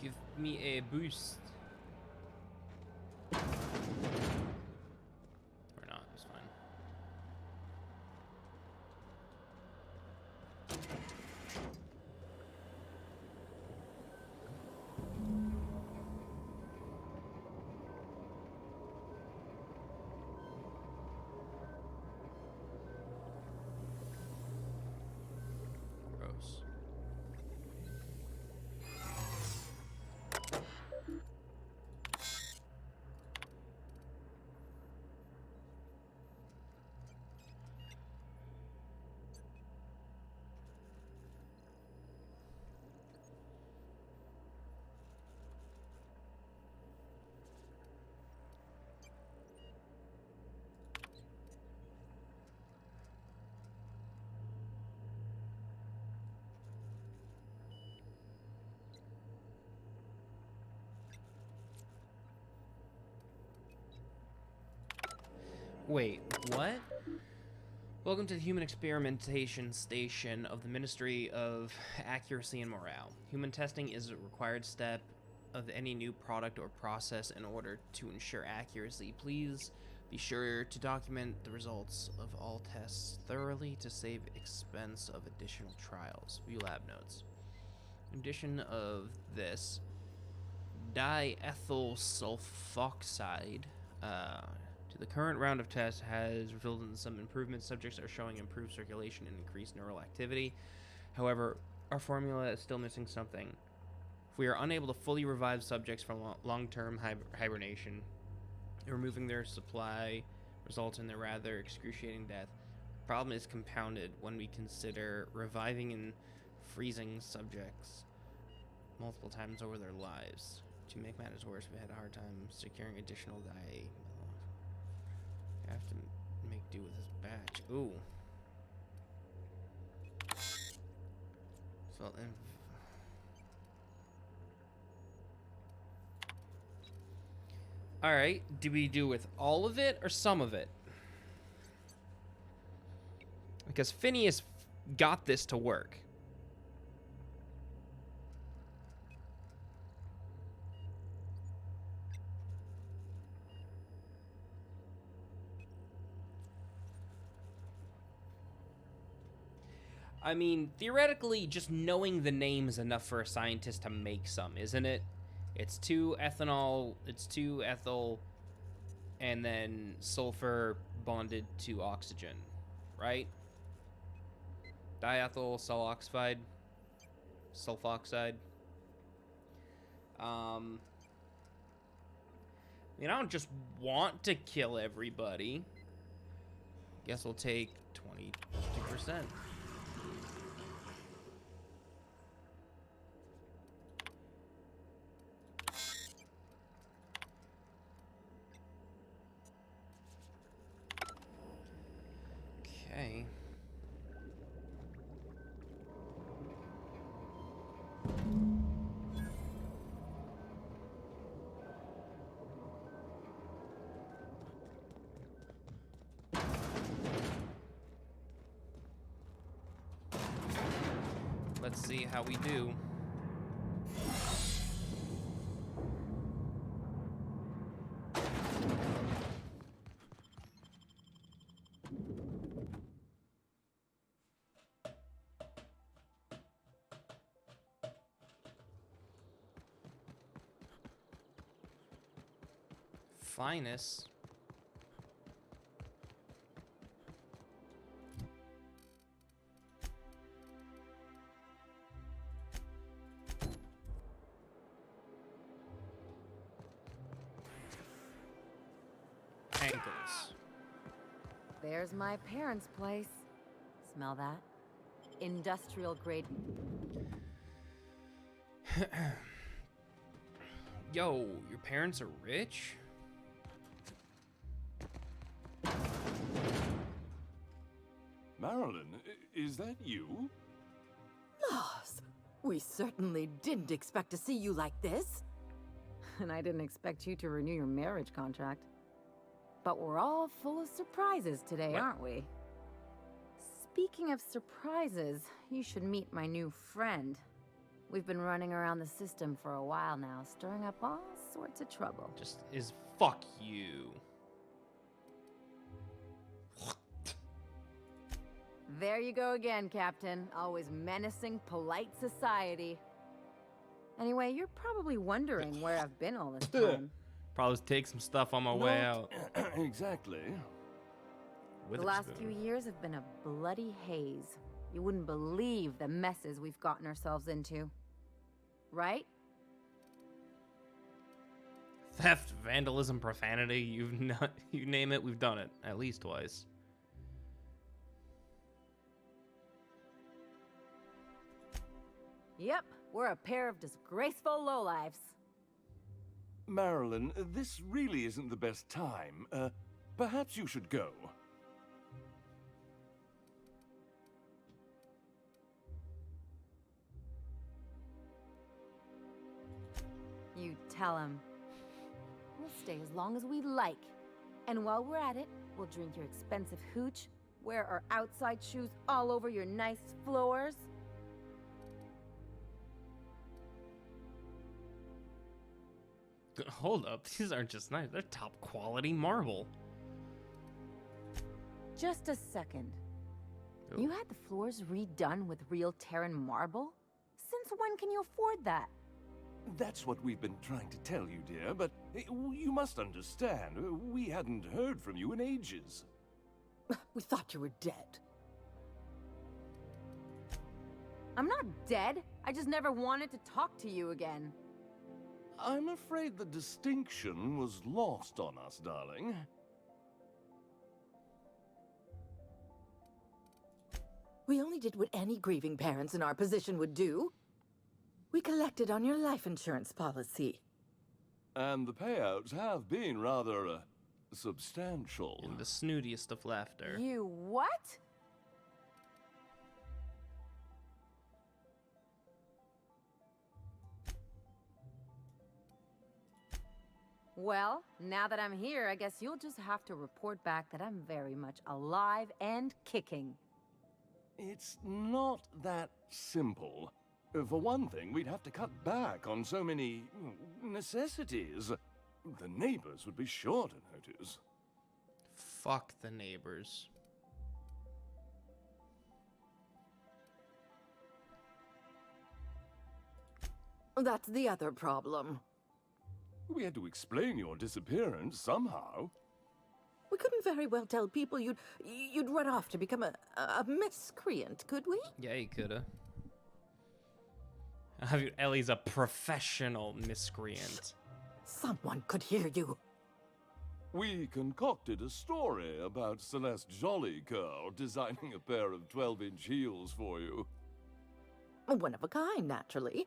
Give me a boost. Or not, it's fine. Gross. Wait, what? Welcome to the Human Experimentation Station of the Ministry of Accuracy and Morale. Human testing is a required step of any new product or process in order to ensure accuracy. Please be sure to document the results of all tests thoroughly to save expense of additional trials. View lab notes. In addition of this, diethyl sulfoxide to the current round of tests has resulted in some improvements. Subjects are showing improved circulation and increased neural activity. However, our formula is still missing something. If we are unable to fully revive subjects from long-term hibernation, removing their supply results in their rather excruciating death. The problem is compounded when we consider reviving and freezing subjects multiple times over their lives. To make matters worse, we had a hard time securing additional I have to make do with this batch. Ooh. So, alright, do we do with all of it or some of it? Because Phineas got this to work. I mean, theoretically, just knowing the name is enough for a scientist to make some, isn't it? It's 2 ethanol, it's 2 ethyl, and then sulfur bonded to oxygen, right? Diethyl sulfoxide. I mean, I don't just want to kill everybody. Guess we'll take 22%. Okay. Let's see how we do. Finest. Ankles. There's my parents' place. Smell that? Industrial grade. Yo, your parents are rich? Marilyn, is that you? Loss! We certainly didn't expect to see you like this. And I didn't expect you to renew your marriage contract. But we're all full of surprises today, aren't we? Speaking of surprises, you should meet my new friend. We've been running around the system for a while now, stirring up all sorts of trouble. Just is fuck you. There you go again, Captain. Always menacing polite society. Anyway, you're probably wondering where I've been all this time. Probably take some stuff on my way out. Exactly. The last few years have been a bloody haze. You wouldn't believe the messes we've gotten ourselves into. Right? Theft, vandalism, profanity, you name it, we've done it. At least twice. Yep, we're a pair of disgraceful lowlifes. Marilyn, this really isn't the best time. Perhaps you should go. You tell him. We'll stay as long as we like. And while we're at it, we'll drink your expensive hooch, wear our outside shoes all over your nice floors. Hold up, these aren't just nice, they're top quality marble. Just a second. Ooh. You had the floors redone with real Terran marble? Since when can you afford that? That's what we've been trying to tell you, dear, but you must understand, we hadn't heard from you in ages. We thought you were dead. I'm not dead. I just never wanted to talk to you again. I'm afraid the distinction was lost on us, darling. We only did what any grieving parents in our position would do. We collected on your life insurance policy. And the payouts have been rather, substantial. In the snootiest of laughter. You what? Well, now that I'm here, I guess you'll just have to report back that I'm very much alive and kicking. It's not that simple. For one thing, we'd have to cut back on so many necessities. The neighbors would be sure to notice. Fuck the neighbors. That's the other problem. We had to explain your disappearance somehow. We couldn't very well tell people you'd run off to become a miscreant, could we? Yeah, you coulda. Ellie's a professional miscreant. Someone could hear you. We concocted a story about Celeste Jollycurl designing a pair of 12-inch heels for you. One of a kind, naturally.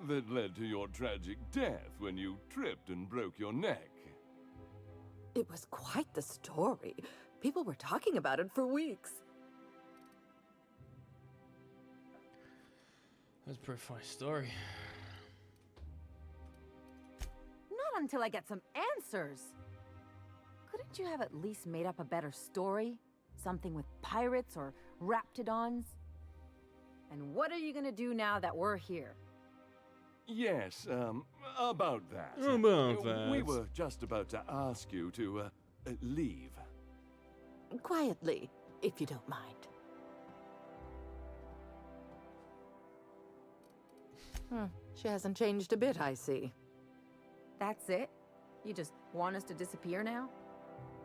That led to your tragic death when you tripped and broke your neck. It was quite the story. People were talking about it for weeks. That's a pretty funny story. Not until I get some answers. Couldn't you have at least made up a better story? Something with pirates or raptidons? And what are you gonna do now that we're here? Yes, about that. About that. We were just about to ask you to, leave. Quietly, if you don't mind. She hasn't changed a bit, I see. That's it? You just want us to disappear now?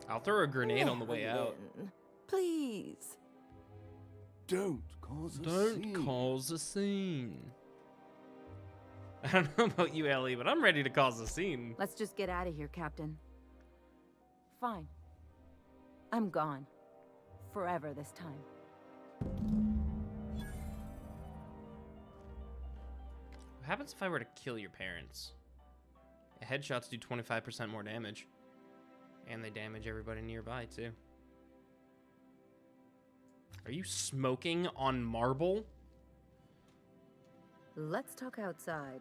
I'll throw a grenade on the way out. Lynn, please. Don't cause a scene. Don't cause a scene. I don't know about you, Ellie, but I'm ready to cause a scene. Let's just get out of here, Captain. Fine. I'm gone. Forever this time. What happens if I were to kill your parents? Headshots do 25% more damage. And they damage everybody nearby, too. Are you smoking on marble? Let's talk outside.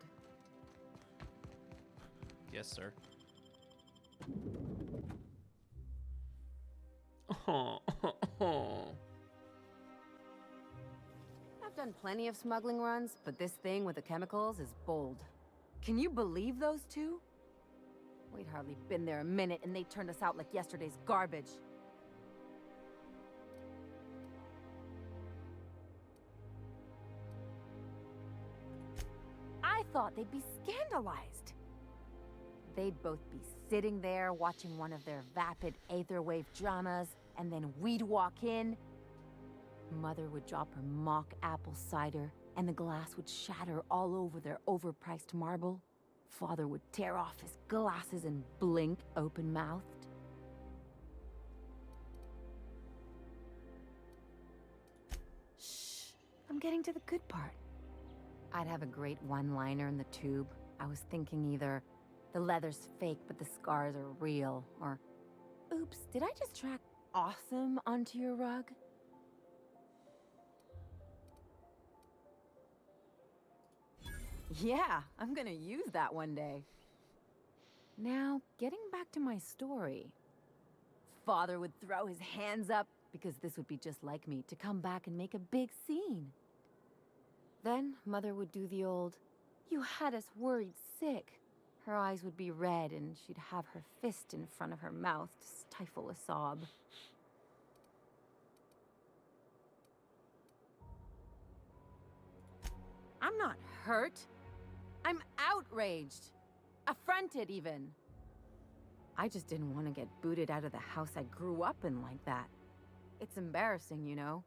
Yes, sir. Oh. I've done plenty of smuggling runs, but this thing with the chemicals is bold. Can you believe those two? We'd hardly been there a minute and they turned us out like yesterday's garbage. I thought they'd be scandalized. They'd both be sitting there watching one of their vapid aetherwave dramas, and then we'd walk in. Mother would drop her mock apple cider, and the glass would shatter all over their overpriced marble. Father would tear off his glasses and blink open-mouthed. Shh, I'm getting to the good part. I'd have a great one-liner in the tube. I was thinking either, the leather's fake but the scars are real, or, oops, did I just track awesome onto your rug? Yeah, I'm gonna use that one day. Now, getting back to my story. Father would throw his hands up, because this would be just like me, to come back and make a big scene. Then, Mother would do the old, "You had us worried sick." Her eyes would be red, and she'd have her fist in front of her mouth to stifle a sob. I'm not hurt. I'm outraged. Affronted, even. I just didn't want to get booted out of the house I grew up in like that. It's embarrassing, you know?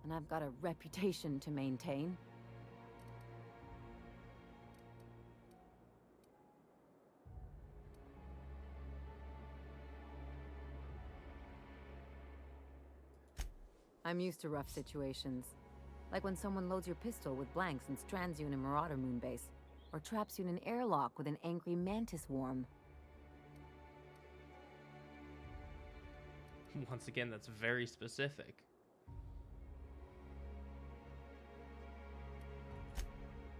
And I've got a reputation to maintain. I'm used to rough situations. Like when someone loads your pistol with blanks and strands you in a Marauder moonbase, or traps you in an airlock with an angry mantis worm. Once again, that's very specific.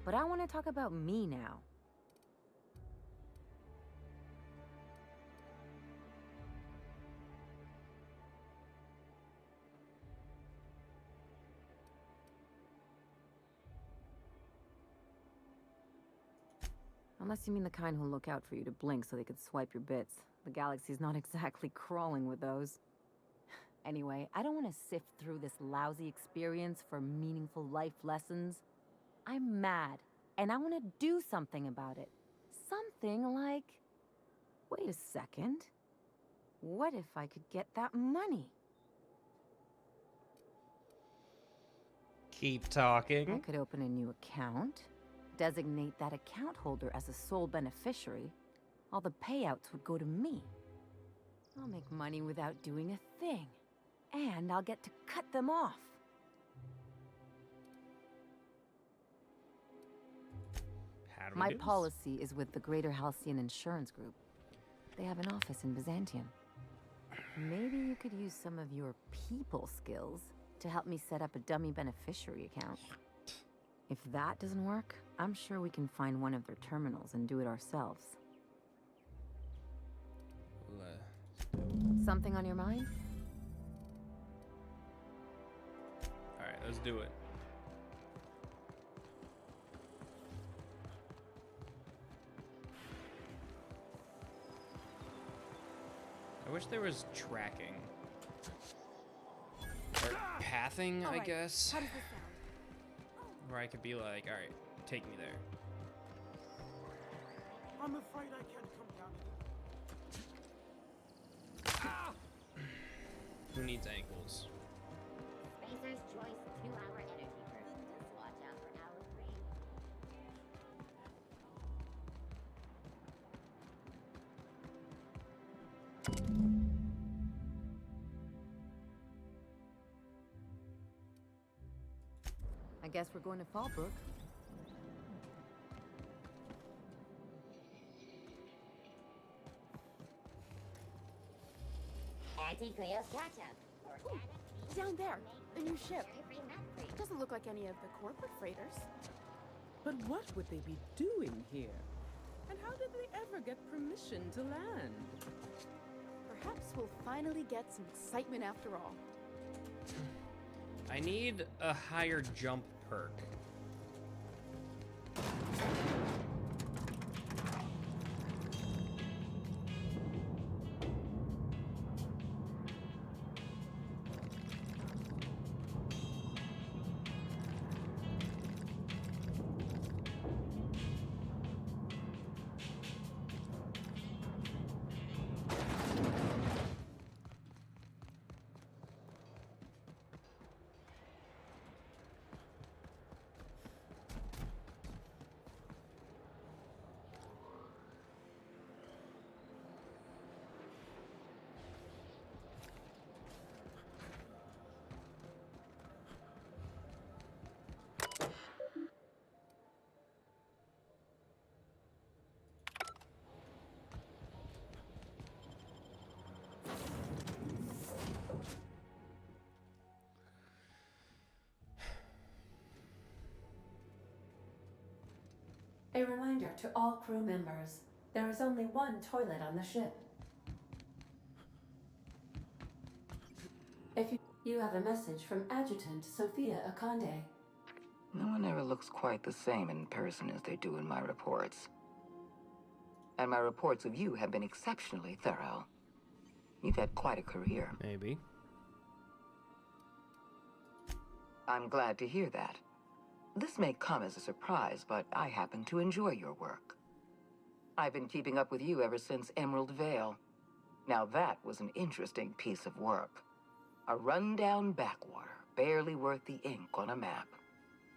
But I want to talk about me now. Unless you mean the kind who'll look out for you to blink so they could swipe your bits. The galaxy's not exactly crawling with those. Anyway, I don't want to sift through this lousy experience for meaningful life lessons. I'm mad, and I want to do something about it. Something like... Wait a second. What if I could get that money? Keep talking. I could open a new account. Designate that account holder as a sole beneficiary. All the payouts would go to me. I'll make money without doing a thing. And I'll get to cut them off. My policy is with the Greater Halcyon Insurance Group. They have an office in Byzantium. Maybe you could use some of your people skills to help me set up a dummy beneficiary account. If that doesn't work, I'm sure we can find one of their terminals and do it ourselves. Something on your mind? Alright, let's do it. wish there was tracking. Or pathing, I guess. How does this sound? Where I could be like, alright, take me there. I'm afraid I can't come down. Who needs ankles? Spacer's Choice 2-hour energy burst. Watch out for hour 3. I guess we're going to Fallbrook. Anti-Creo's catch-up. Down there, a new ship. Doesn't look like any of the corporate freighters. But what would they be doing here? And how did they ever get permission to land? Perhaps we'll finally get some excitement after all. I need a higher jump perk. A reminder to all crew members, there is only one toilet on the ship. If you have a message from Adjutant Sophia Akande. No one ever looks quite the same in person as they do in my reports. And my reports of you have been exceptionally thorough. You've had quite a career. Maybe. I'm glad to hear that. This may come as a surprise, but I happen to enjoy your work. I've been keeping up with you ever since Emerald Vale. Now that was an interesting piece of work. A rundown backwater, barely worth the ink on a map.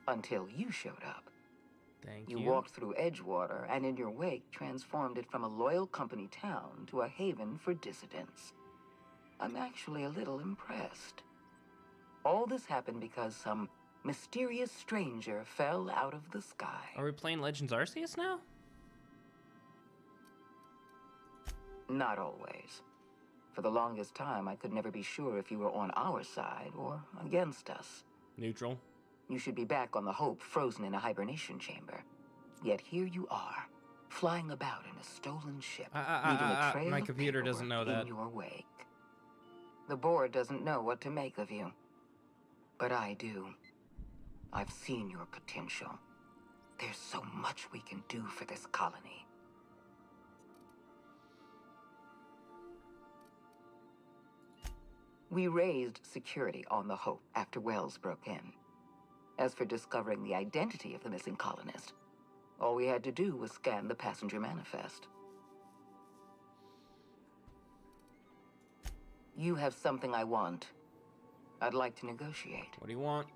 Until you showed up. Thank You you. walked through Edgewater and in your wake transformed it from a loyal company town to a haven for dissidents. I'm actually a little impressed. All this happened because some mysterious stranger fell out of the sky. Are we playing Legends Arceus now? Not always. For the longest time, I could never be sure if you were on our side or against us. Neutral. You should be back on the Hope, frozen in a hibernation chamber. Yet here you are, flying about in a stolen ship, leaving a trail my of computer doesn't know paperwork that. in your wake. The board doesn't know what to make of you. But I do. I've seen your potential. There's so much we can do for this colony. We raised security on the Hope after Wells broke in. As for discovering the identity of the missing colonist, all we had to do was scan the passenger manifest. You have something I want. I'd like to negotiate. What do you want?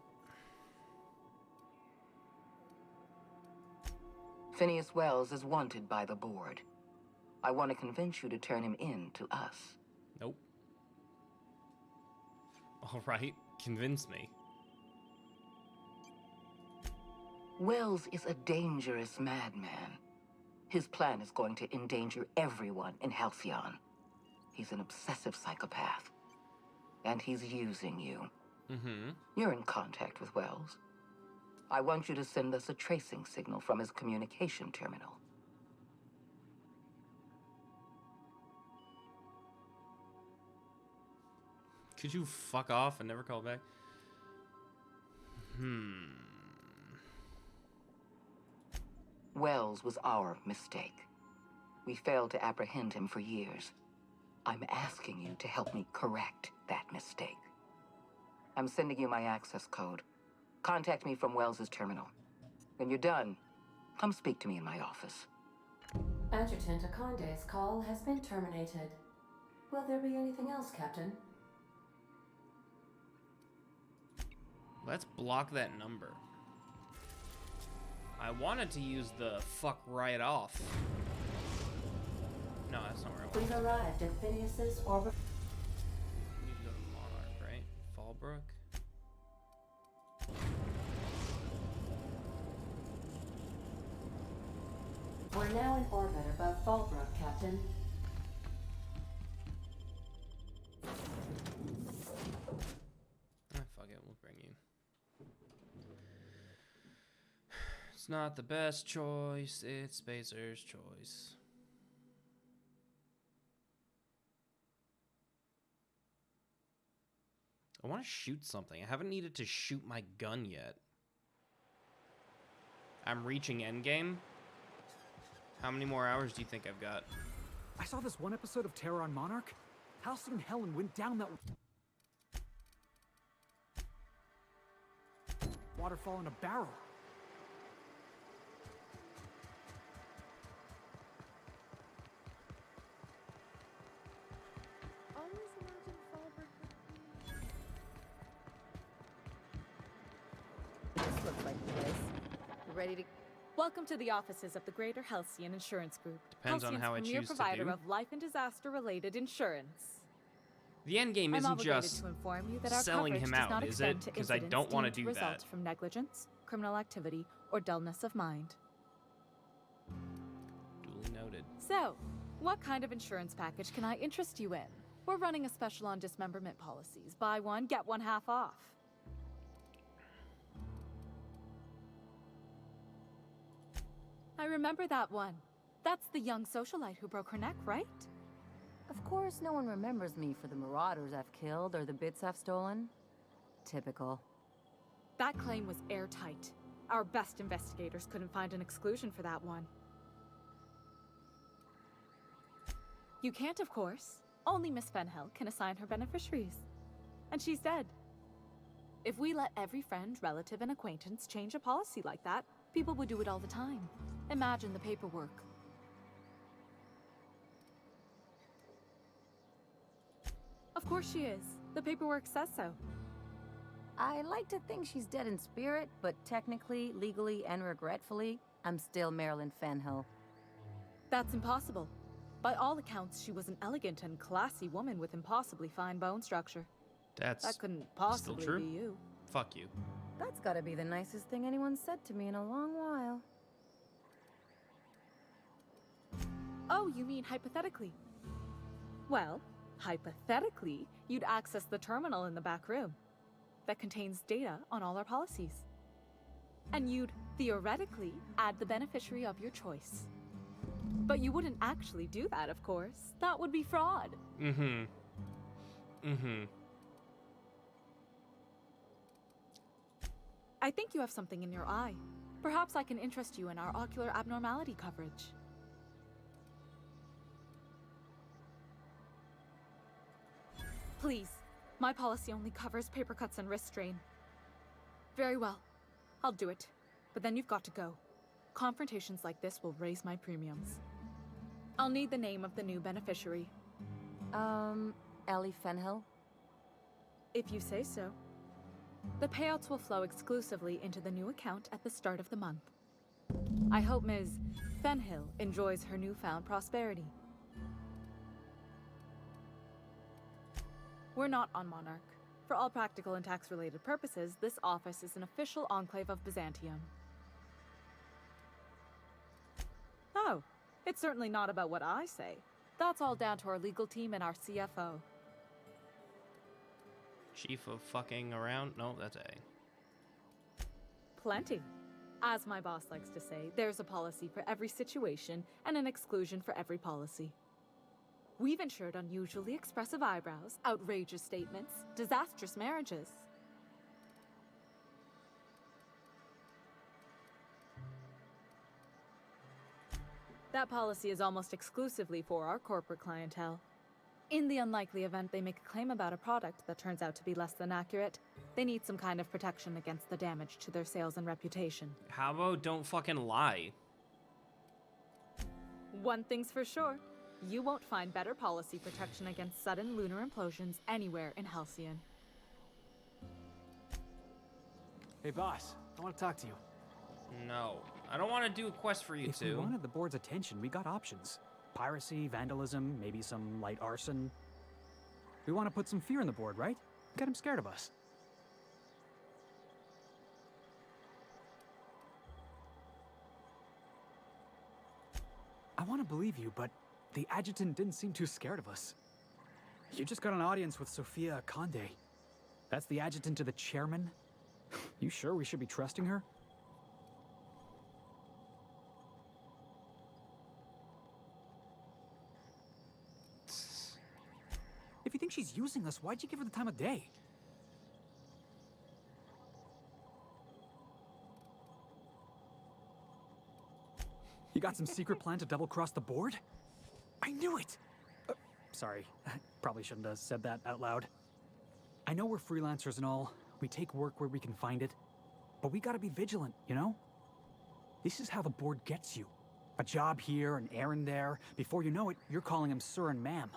Phineas Wells is wanted by the board. I want to convince you to turn him in to us. Nope. All right, convince me. Wells is a dangerous madman. His plan is going to endanger everyone in Halcyon. He's an obsessive psychopath. And he's using you. Mm-hmm. You're in contact with Wells. I want you to send us a tracing signal from his communication terminal. Could you fuck off and never call back? Wells was our mistake. We failed to apprehend him for years. I'm asking you to help me correct that mistake. I'm sending you my access code. Contact me from Wells's terminal. When you're done, come speak to me in my office. Adjutant Akonde's call has been terminated. Will there be anything else, Captain? Let's block that number. I wanted to use the fuck right off. No, that's not where I want. We've arrived at Phineas's orbit. We need to go to Monarch, right? Fallbrook? We're now in orbit above Fallbrook, Captain. Fuck it, we'll bring you. It's not the best choice, it's Spacer's choice. I want to shoot something. I haven't needed to shoot my gun yet. I'm reaching endgame. How many more hours do you think I've got? I saw this one episode of Terror on Monarch. Halcyon and Helen went down that waterfall in a barrel. Always imagine Fallbrook. This looks like the place. You ready to... Welcome to the offices of the Greater Halcyon Insurance Group. Depends on how I premier choose to provider do. of life and disaster-related insurance. The end game I'm isn't obligated just to inform you that our selling coverage him does out, not is it? extend to Because I incidents don't want to deemed do result that. from negligence, criminal activity, or dullness of mind. Duly noted. So, what kind of insurance package can I interest you in? We're running a special on dismemberment policies. Buy one, get one half off. I remember that one. That's the young socialite who broke her neck, right? Of course, no one remembers me for the marauders I've killed or the bits I've stolen. Typical. That claim was airtight. Our best investigators couldn't find an exclusion for that one. You can't, of course. Only Miss Fenhill can assign her beneficiaries. And she's dead. If we let every friend, relative, and acquaintance change a policy like that, people would do it all the time. Imagine the paperwork. Of course she is. The paperwork says so. I like to think she's dead in spirit, but technically, legally, and regretfully, I'm still Marilyn Fenhill. That's impossible. By all accounts, she was an elegant and classy woman with impossibly fine bone structure. That's that couldn't still possibly true? be you. Fuck you. That's gotta be the nicest thing anyone's said to me in a long while. Oh, you mean hypothetically? Well, hypothetically, you'd access the terminal in the back room that contains data on all our policies. And you'd, theoretically, add the beneficiary of your choice. But you wouldn't actually do that, of course. That would be fraud. Mm-hmm. Mm-hmm. I think you have something in your eye. Perhaps I can interest you in our ocular abnormality coverage. Please, my policy only covers paper cuts and wrist strain. Very well, I'll do it. But then you've got to go. Confrontations like this will raise my premiums. I'll need the name of the new beneficiary. Ellie Fenhill? If you say so. The payouts will flow exclusively into the new account at the start of the month. I hope Ms. Fenhill enjoys her newfound prosperity. We're not on Monarch. For all practical and tax-related purposes, this office is an official enclave of Byzantium. Oh, it's certainly not about what I say. That's all down to our legal team and our CFO. Chief of fucking around? No, that's A. Plenty. As my boss likes to say, there's a policy for every situation and an exclusion for every policy. We've insured unusually expressive eyebrows, outrageous statements, disastrous marriages. That policy is almost exclusively for our corporate clientele. In the unlikely event they make a claim about a product that turns out to be less than accurate, they need some kind of protection against the damage to their sales and reputation. How about don't fucking lie? One thing's for sure, you won't find better policy protection against sudden lunar implosions anywhere in Halcyon. Hey, boss. I want to talk to you. No. I don't want to do a quest for you If we wanted the board's attention, we got options. Piracy, vandalism, maybe some light arson. We want to put some fear in the board, right? Get them scared of us. I want to believe you, but the adjutant didn't seem too scared of us. You just got an audience with Sophia Conde. That's the adjutant to the chairman? You sure we should be trusting her? If you think she's using us, why'd you give her the time of day? You got some secret plan to double-cross the board? I knew it! Sorry, I probably shouldn't have said that out loud. I know we're freelancers and all. We take work where we can find it. But we gotta be vigilant, you know? This is how the board gets you. A job here, an errand there. Before you know it, you're calling him sir and ma'am.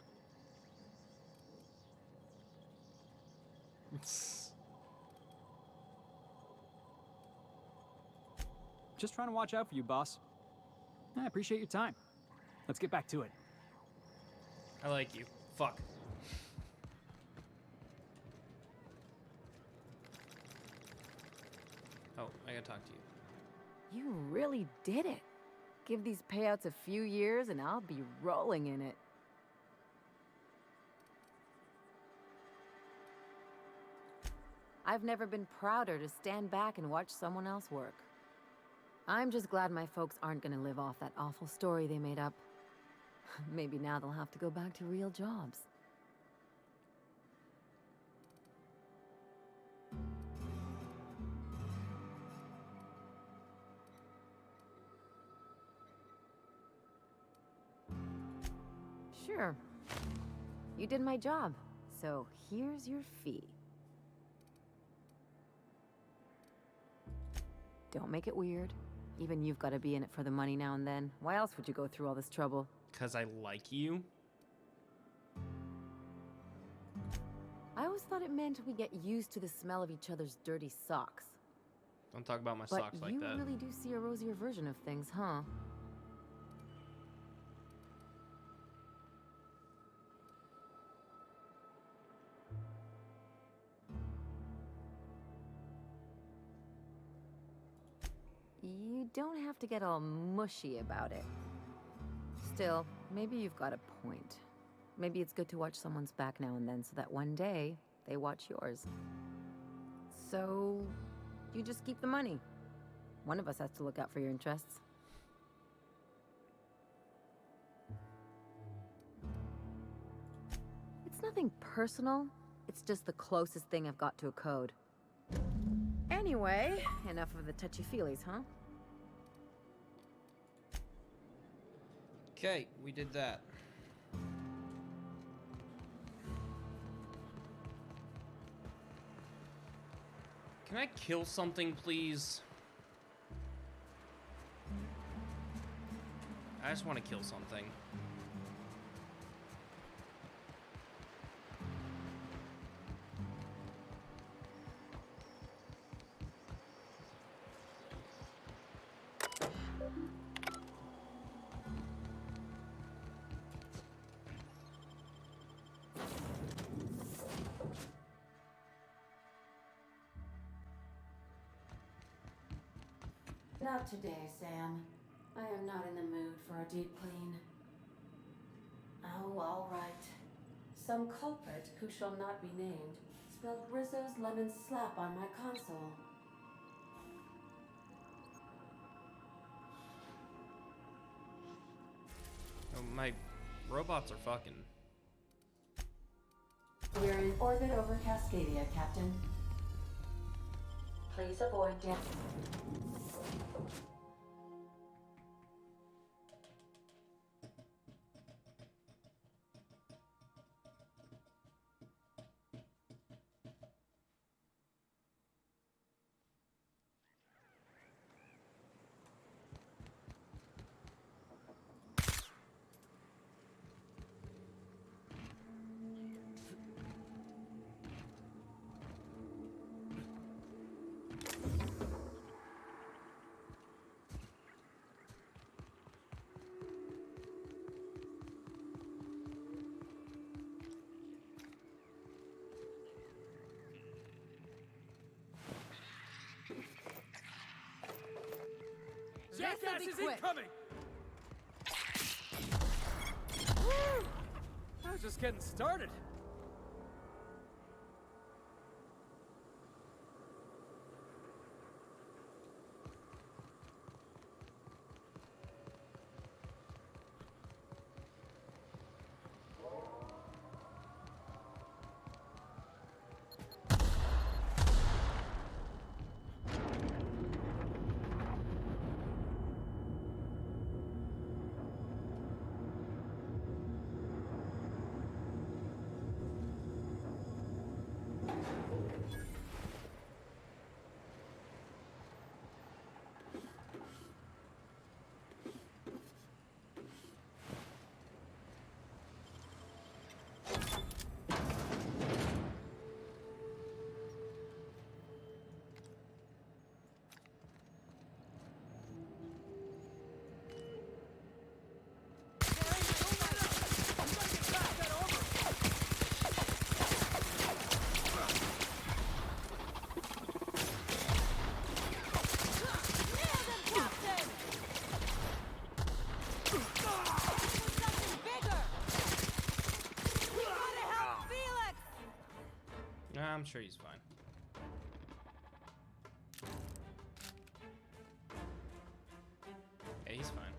Just trying to watch out for you, boss. I appreciate your time. Let's get back to it. I like you. Fuck. Oh, I gotta talk to you. You really did it. Give these payouts a few years and I'll be rolling in it. I've never been prouder to stand back and watch someone else work. I'm just glad my folks aren't gonna live off that awful story they made up. Maybe now they'll have to go back to real jobs. Sure. You did my job, so here's your fee. Don't make it weird. Even you've got to be in it for the money now and then. Why else would you go through all this trouble? 'Cause I like you? I always thought it meant we get used to the smell of each other's dirty socks. Don't talk about my socks like that. But you really do see a rosier version of things, huh? You don't have to get all mushy about it. Still, maybe you've got a point. Maybe it's good to watch someone's back now and then so that one day they watch yours. So, you just keep the money. One of us has to look out for your interests. It's nothing personal. It's just the closest thing I've got to a code. Anyway, enough of the touchy-feelies, huh? Okay, we did that. Can I kill something, please? I just want to kill something. Not today, Sam. I am not in the mood for a deep clean. Oh, all right. Some culprit who shall not be named spilled Rizzo's lemon slap on my console. Oh, my robots are fucking. We're in orbit over Cascadia, Captain. Please avoid damage. Somebody Gas is quit. incoming! Woo! I was just getting started. I'm sure he's fine. Yeah, he's fine.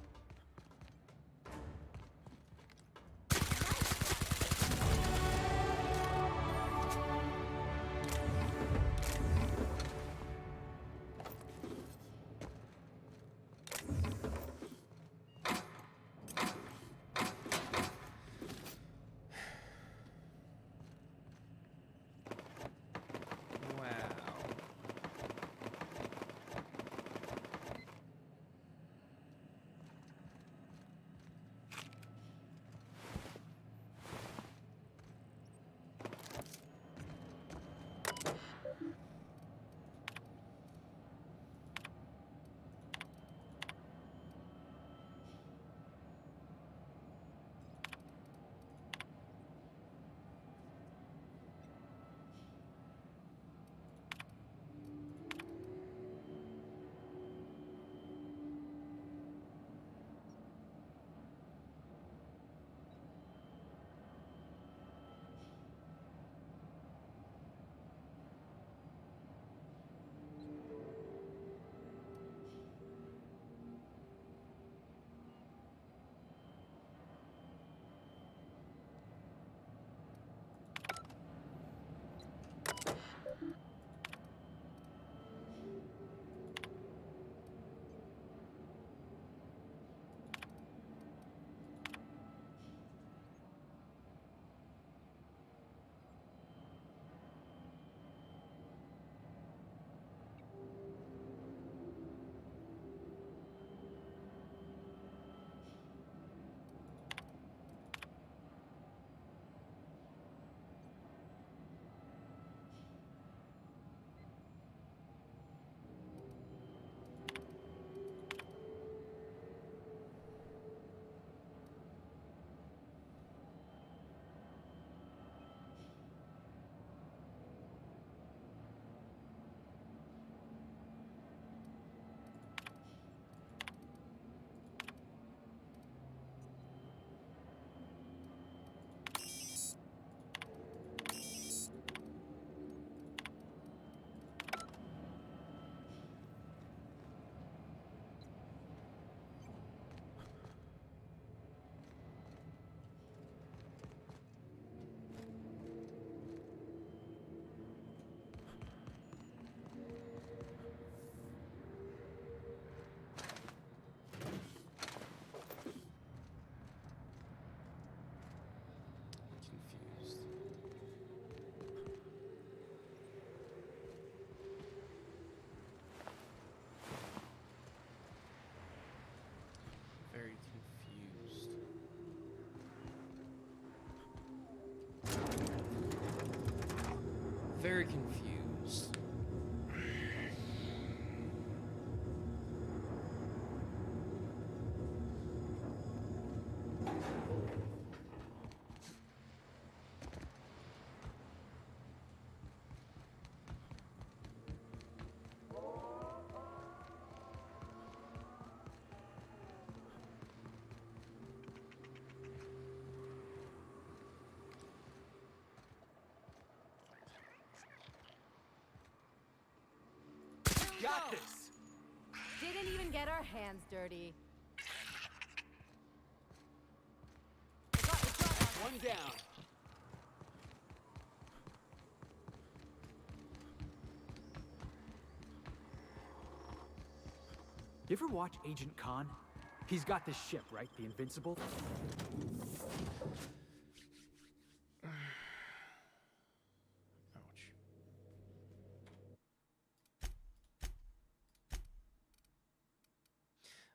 got this! Didn't even get our hands dirty. One down. You ever watch Agent Khan? He's got this ship, right? The Invincible? Ouch.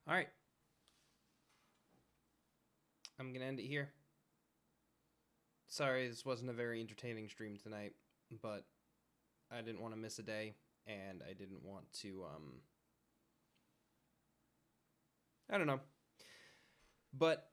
All right. I'm going to end it here. Sorry, this wasn't a very entertaining stream tonight, but I didn't want to miss a day, and I didn't want to, I don't know. But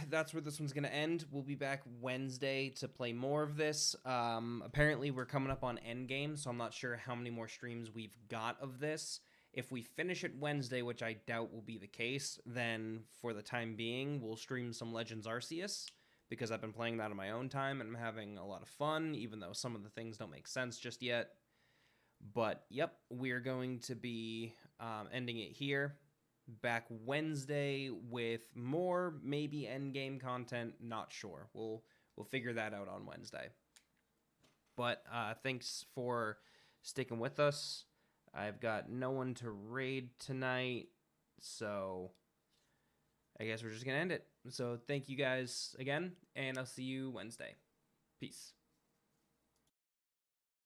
that's where this one's going to end. We'll be back Wednesday to play more of this. Apparently, we're coming up on Endgame, so I'm not sure how many more streams we've got of this. If we finish it Wednesday, which I doubt will be the case, then for the time being, we'll stream some Legends Arceus, because I've been playing that on my own time, and I'm having a lot of fun, even though some of the things don't make sense just yet. But, yep, we're going to be ending it here. Back Wednesday with more, maybe endgame content, not sure. We'll figure that out on Wednesday. But thanks for sticking with us. I've got no one to raid tonight, so I guess we're just gonna end it. So thank you guys again, and I'll see you Wednesday. Peace.